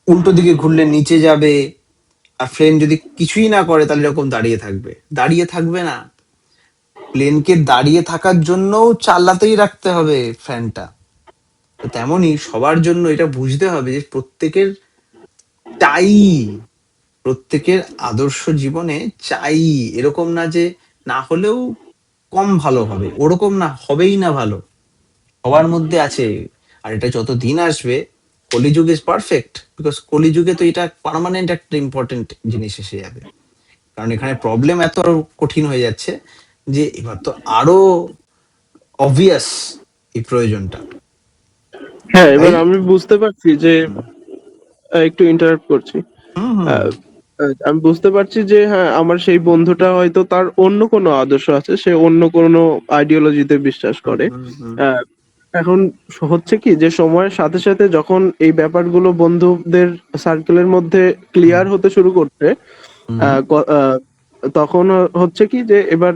উল্টো দিকে ঘুরলে নিচে যাবে, আর প্লেন যদি কিছুই না করে তাহলে এরকম দাঁড়িয়ে থাকবে, দাঁড়িয়ে থাকবে না। প্লেনকে দাঁড়িয়ে থাকার জন্যও চালাতেই রাখতে হবে ফ্যানটা। তো তেমনই সবার জন্য এটা বুঝতে হবে যে প্রত্যেকের চাই, প্রত্যেকের আদর্শ জীবনে চাই, এরকম না যে না হলেও কম ভালো হবে, ওরকম না, হবেই না ভালো, সবার মধ্যে আছে। আর এটা যত দিন আসবে, কলিযুগ ইজ পারফেক্ট, বিকজ কলিযুগে তো এটা পার্মানেন্ট একটা ইম্পর্টেন্ট জিনিস এসে যাবে। কারণ এখানে প্রবলেম এত কঠিন হয়ে যাচ্ছে যে এবার তো আরো অবভিয়াস এই প্রয়োজনটা।
হ্যাঁ,
তাই
এবার আমি বুঝতে পারছি যে
হুম
একটু ইন্টারাপ্ট করছি।
হুম হুম
আহ, আমি বুঝতে পারছি যে হ্যাঁ, আমার সেই বন্ধুটা হয়তো তার অন্য কোনো আদর্শ আছে, সে অন্য কোনো আইডিওলজিতে বিশ্বাস
হুম
করে।
হুম হুম
আহ, এখন হচ্ছে কি যে সময়ের সাথে সাথে যখন এই ব্যাপারগুলো বন্ধুদের সার্কেলের মধ্যে
হুম
ক্লিয়ার হতে শুরু করছে,
হুম
তখন হচ্ছে কি যে এবার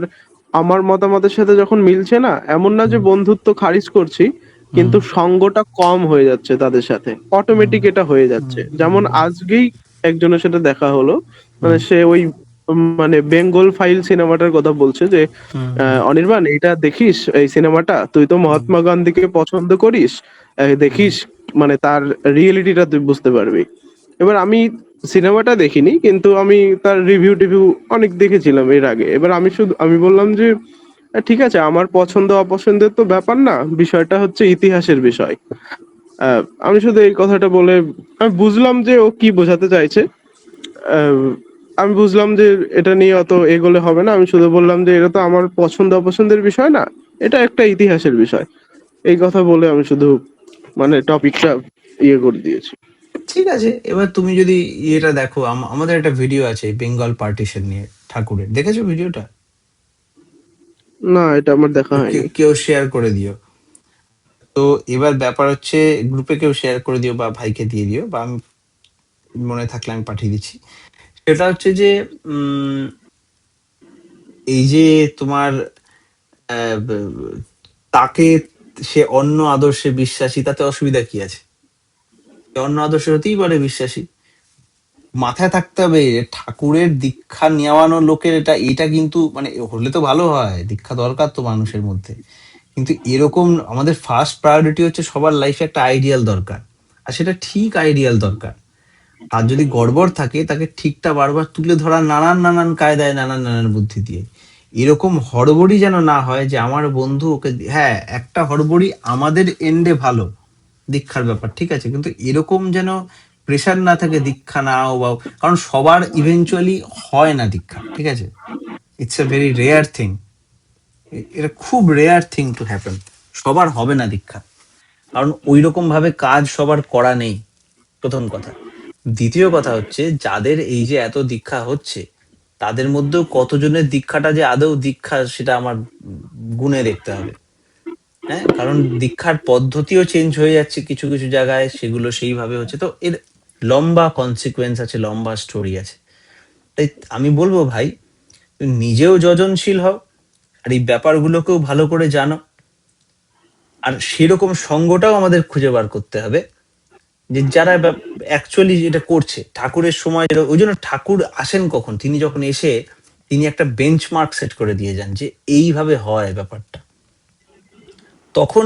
আমার মতামতের সাথে যখন মিলছে না, এমন না যে
হুম
বন্ধুত্ব খারিজ করছি, কিন্তু
হুম
সঙ্গটা কম হয়ে যাচ্ছে তাদের সাথে,
হুম
অটোমেটিক এটা হয়ে
হুম
যাচ্ছে।
হুম
যেমন আজকেই একজনের সাথে দেখা হলো, মানে
হুম
সে ওই মানে বেঙ্গল ফাইল সিনেমাটার কথা বলছে যে
হুম
অনির্বাণ, এটা দেখিস, এই সিনেমাটা, তুই তো
হুম
মহাত্মা গান্ধীকে পছন্দ করিস,
হুম
দেখিস, মানে তার রিয়েলিটিটা তুই বুঝতে পারবি। এবার আমি সিনেমাটা দেখিনি, কিন্তু আমি তার রিভিউ টিভিউ অনেক দেখেছিলাম এর আগে। এবার আমি বললাম যে ঠিক আছে, আমার পছন্দ অপছন্দের তো ব্যাপার না, বিষয়টা হচ্ছে ইতিহাসের বিষয়। আমি শুধু এই কথাটা বলে আমি বুঝলাম যে ও কি বোঝাতে চাইছে। আহ, আমি বুঝলাম যে এটা নিয়ে অত এগোলে হবে না, আমি শুধু বললাম যে এটা তো আমার পছন্দ অপছন্দের বিষয় না, এটা একটা ইতিহাসের বিষয়। এই কথা বলে আমি শুধু মানে টপিকটা ইয়ে করে দিয়েছি।
ঠিক আছে, এবার তুমি যদি এটা দেখো, আমাদের একটা ভিডিও আছে বেঙ্গল পার্টিশন নিয়ে ঠাকুরের, দেখেছো ভিডিওটা?
না, এটা আমার দেখা হয়নি।
কেউ শেয়ার করে দিও। তো এবার ব্যাপার হচ্ছে, গ্রুপে কেউ শেয়ার করে দিও বা ভাইকে দিয়ে দিও, বা আমি মনে থাকলে আমি পাঠিয়ে দিচ্ছি। সেটা হচ্ছে যে উম এই যে তোমার তাকে, সে অন্য আদর্শে বিশ্বাসী, তাতে অসুবিধা কি আছে? সে অন্য আদর্শে হতেই পারে বিশ্বাসী। মাথায় থাকতে হবে ঠাকুরের দীক্ষা নেওয়ানো লোকের এটা এটা কিন্তু মানে হলে তো ভালো হয়, দীক্ষা দরকার তো মানুষের মধ্যে। কিন্তু এরকম আমাদের ফার্স্ট প্রায়োরিটি হচ্ছে সবার লাইফে একটা আইডিয়াল দরকার, আর সেটা ঠিক আইডিয়াল দরকার। আর যদি গড়বড় থাকে তাকে ঠিকটা বারবার তুলে ধরা, নানান নানান কায়দায়, নানান নানান বুদ্ধি দিয়ে। এরকম হড়বড়ি যেন না হয় যে আমার বন্ধু ওকে হ্যাঁ, একটা হড়বড়ি আমাদের এন্ডে ভালো দীক্ষার ব্যাপার, ঠিক আছে, কিন্তু এরকম যেন প্রেশার না থাকে দীক্ষা নাও বা, কারণ সবার ইভেনচুয়ালি হয় না দীক্ষা, ঠিক আছে, it's a very rare thing, এটা খুব রেয়ার থিং টু হ্যাপেন। সবার হবে না দীক্ষা, কারণ ওই রকম ভাবে কাজ সবার করা নেই, প্রথম কথা। দ্বিতীয় কথা হচ্ছে, যাদের এই যে এত দীক্ষা হচ্ছে, তাদের মধ্যেও কতজনের দীক্ষাটা যে আদৌ দীক্ষা সেটা আমার গুণে দেখতে হবে। হ্যাঁ, কারণ দীক্ষার পদ্ধতিও চেঞ্জ হয়ে যাচ্ছে কিছু কিছু জায়গায়, সেগুলো সেইভাবে হচ্ছে, তো এর লম্বা কনসিকুয়েন্স আছে, লম্বা স্টোরি আছে। তাই আমি বলবো ভাই, তুমি নিজেও যজনশীল হও, আর এই ব্যাপারগুলোকেও ভালো করে জানো, আর সেরকম সঙ্গটাও আমাদের খুঁজে বার করতে হবে, যে যারা অ্যাকচুয়ালি যেটা করছে ঠাকুরের সময়। ওই জন্য ঠাকুর আসেন কখন, তিনি যখন এসে তিনি একটা বেঞ্চমার্ক সেট করে দিয়ে যান যে এইভাবে হয় ব্যাপারটা। তখন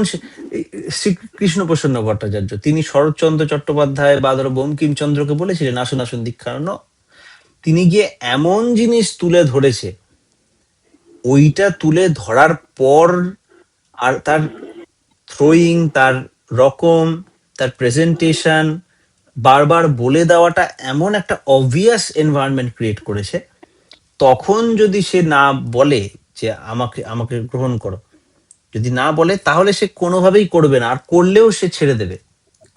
শ্রীকৃষ্ণ প্রসন্ন ভট্টাচার্য তিনি শরৎচন্দ্র চট্টোপাধ্যায় বা ধরো বঙ্কিমচন্দ্রকে বলেছিলেন আসুন আসুন দীক্ষা নাও, তিনি গিয়ে এমন জিনিস তুলে ধরেছে, ওইটা তুলে ধরার পর আর তার থ্রোয়িং, তার রকম, তার প্রেজেন্টেশন, বারবার বলে দেওয়াটা এমন একটা অবভিয়াস এনভায়রনমেন্ট ক্রিয়েট করেছে, তখন যদি সে না বলে যে আমাকে আমাকে গ্রহণ করো, যদি না বলে তাহলে সে কোনোভাবেই করবে না, আর করলেও সে ছেড়ে দেবে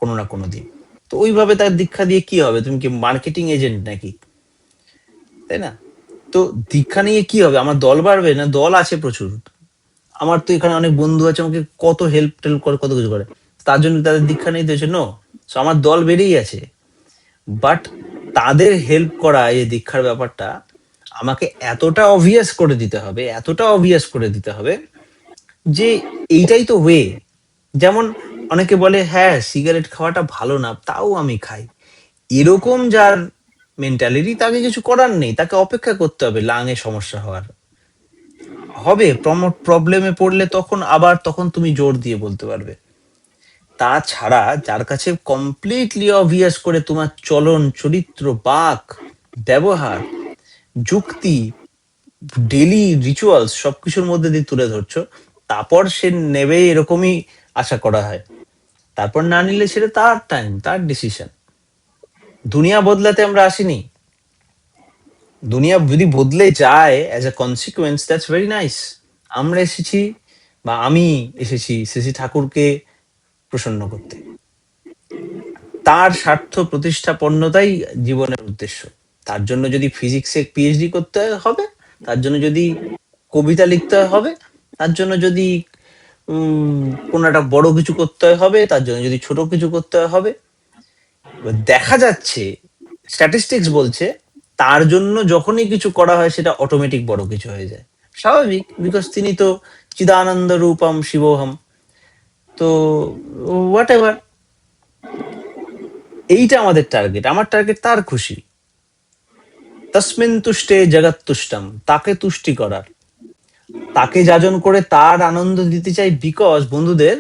কোনো না কোনো দিন। তো ওইভাবে তার দীক্ষা দিয়ে কি হবে? তুমি কি মার্কেটিং এজেন্ট নাকি? তাই না? তো দীক্ষা নিয়ে কি হবে? আমার দল বাড়বে না? দল আছে প্রচুর। আমার তো এখানে অনেক বন্ধু আছে, আমাকে কত হেল্প টেল্প করে, কত কিছু করে। তার জন্য তাদের দীক্ষা নিতে হচ্ছে? নো। সো আমার দল বেড়েই আছে, বাট তাদের হেল্প করা এই দীক্ষার ব্যাপারটা আমাকে এতটা অবভিয়াস করে দিতে হবে, এতটা অবভিয়াস করে দিতে হবে যে এইটাই তো ওয়ে। যেমন অনেকে বলে হ্যাঁ সিগারেট খাওয়াটা ভালো না, তাও আমি খাই। এরকম যার মেন্টালিটি, তাকে কিছু করার নেই, তাকে অপেক্ষা করতে হবে লাঙে সমস্যা হওয়ার। হবে প্রবলেমে পড়লে তখন তুমি জোর দিয়ে বলতে পারবে। তাছাড়া যার কাছে কমপ্লিটলি অবভিয়াস করে তোমার চলন, চরিত্র, বাক, ব্যবহার, যুক্তি, ডেলি রিচুয়ালস সবকিছুর মধ্যে দিয়ে তুলে ধরছো, তারপর সে নেবে এরকমই আশা করা হয়। তারপর না নিলে সেটা তার টাইম, তার ডিসিশন। দুনিয়া বদলাতে আমরা আসিনি। দুনিয়া যদি বদলে যায় as a consequence, that's very nice. আমরা এসেছি, বা আমি এসেছি শ্রী ঠাকুরকে প্রসন্ন করতে। তার স্বার্থ প্রতিষ্ঠাপন্নতাই জীবনের উদ্দেশ্য। তার জন্য যদি ফিজিক্সে পিএইচডি করতে হবে, তার জন্য যদি কবিতা লিখতে হবে, তার জন্য যদি কোনো একটা বড় কিছু করতে হবে, তার জন্য যদি ছোট কিছু করতে হবে, এবার দেখা যাচ্ছে স্ট্যাটিস্টিক্স বলছে তার জন্য যখনই কিছু করা হয় সেটা অটোমেটিক বড় কিছু হয়ে যায়। স্বাভাবিক, বিকজ তিনি তো চিদানন্দ রূপম শিবোহম। তো হোয়াট এভার, এইটা আমাদের টার্গেট। আমার টার্গেট তার খুশি। তসমিন তুষ্টে জগৎ তুষ্টম, তাকে তুষ্টি করার, তাকে যাজন করে তার আনন্দ দিতে চাই। বিকজ বন্ধুদের,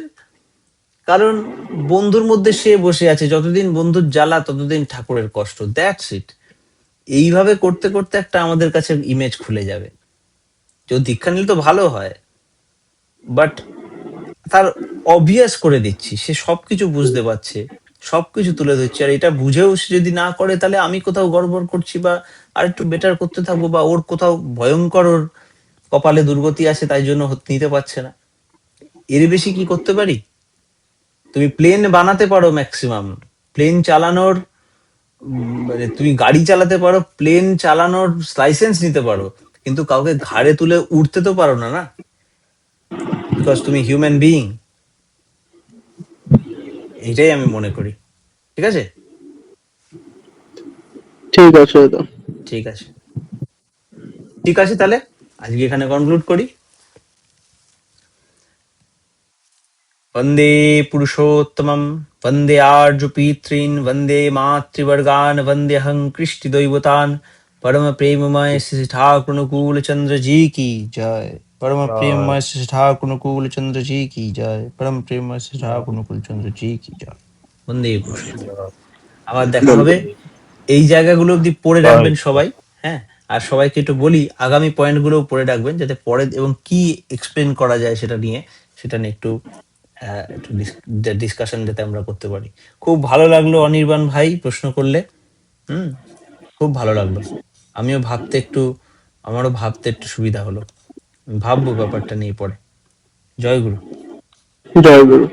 কারণ বন্ধুর মধ্যে সে বসে আছে, যতদিন বন্ধুর জ্বালা ততদিন ঠাকুরের কষ্ট, দ্যাটস ইট। এইভাবে করতে করতে একটা আমাদের কাছে ইমেজ খুলে যাবে। যদি দীক্ষা নিলে তো ভালো হয়, বাট তার অবভিয়াস করে দিচ্ছি, সে সবকিছু বুঝতে পারছে, সবকিছু তুলে ধরছে, আর এটা বুঝেও সে যদি না করে, তাহলে আমি কোথাও গড়বড় করছি, বা আর একটু বেটার করতে থাকবো, বা ওর কোথাও ভয়ঙ্কর ওর কপালে দুর্গতি আছে, তাই জন্য নিতে পারছে না। এর বেশি কি করতে পারি? তুমি প্লেন বানাতে পারো, ম্যাক্সিমাম প্লেন চালানোর, মানে তুমি গাড়ি চালাতে পারো, প্লেন চালানোর লাইসেন্স নিতে পারো, কিন্তু কাউকে ঘাড়ে তুলে উঠতে তো পারো না, না? বিকজ তুমি হিউম্যান বিইং। এটাই আমি মনে করি। ঠিক আছে?
ঠিক আছে দাদা।
ঠিক আছে, ঠিক আছে, তাহলে আজকে এখানে কনক্লুড করি। वन्दे पुरुषोत्तमं, वन्दे आर्जुपितॄन्, वन्दे मातृवर्गान्, वन्देऽहं कृष्टिदैवतान्। परम प्रेममय श्री ठाकुर अनुकूल चंद्र जी की जय। परम प्रेममय श्री ठाकुर अनुकूल चंद्र जी की जय। परम प्रेममय श्री ठाकुर अनुकूल चंद्र जी की जय। वन्दे पुरुषोत्तम। আবার দেখা হবে। এই জায়গাগুলো অব্দি পড়ে রাখবেন সবাই। হ্যাঁ, আর সবাইকে একটু বলি আগামী পয়েন্টগুলো পড়ে রাখবেন, যাতে পরে এবং কি এক্সপ্লেন করা যায় সেটা নিয়ে একটু ডিসকাশন যাতে আমরা করতে পারি। খুব ভালো লাগলো অনির্বাণ ভাই প্রশ্ন করলে। খুব ভালো লাগলো। আমারও ভাবতে একটু সুবিধা হলো। ভাববো ব্যাপারটা নিয়ে পরে। জয় গুরু।
জয় গুরু।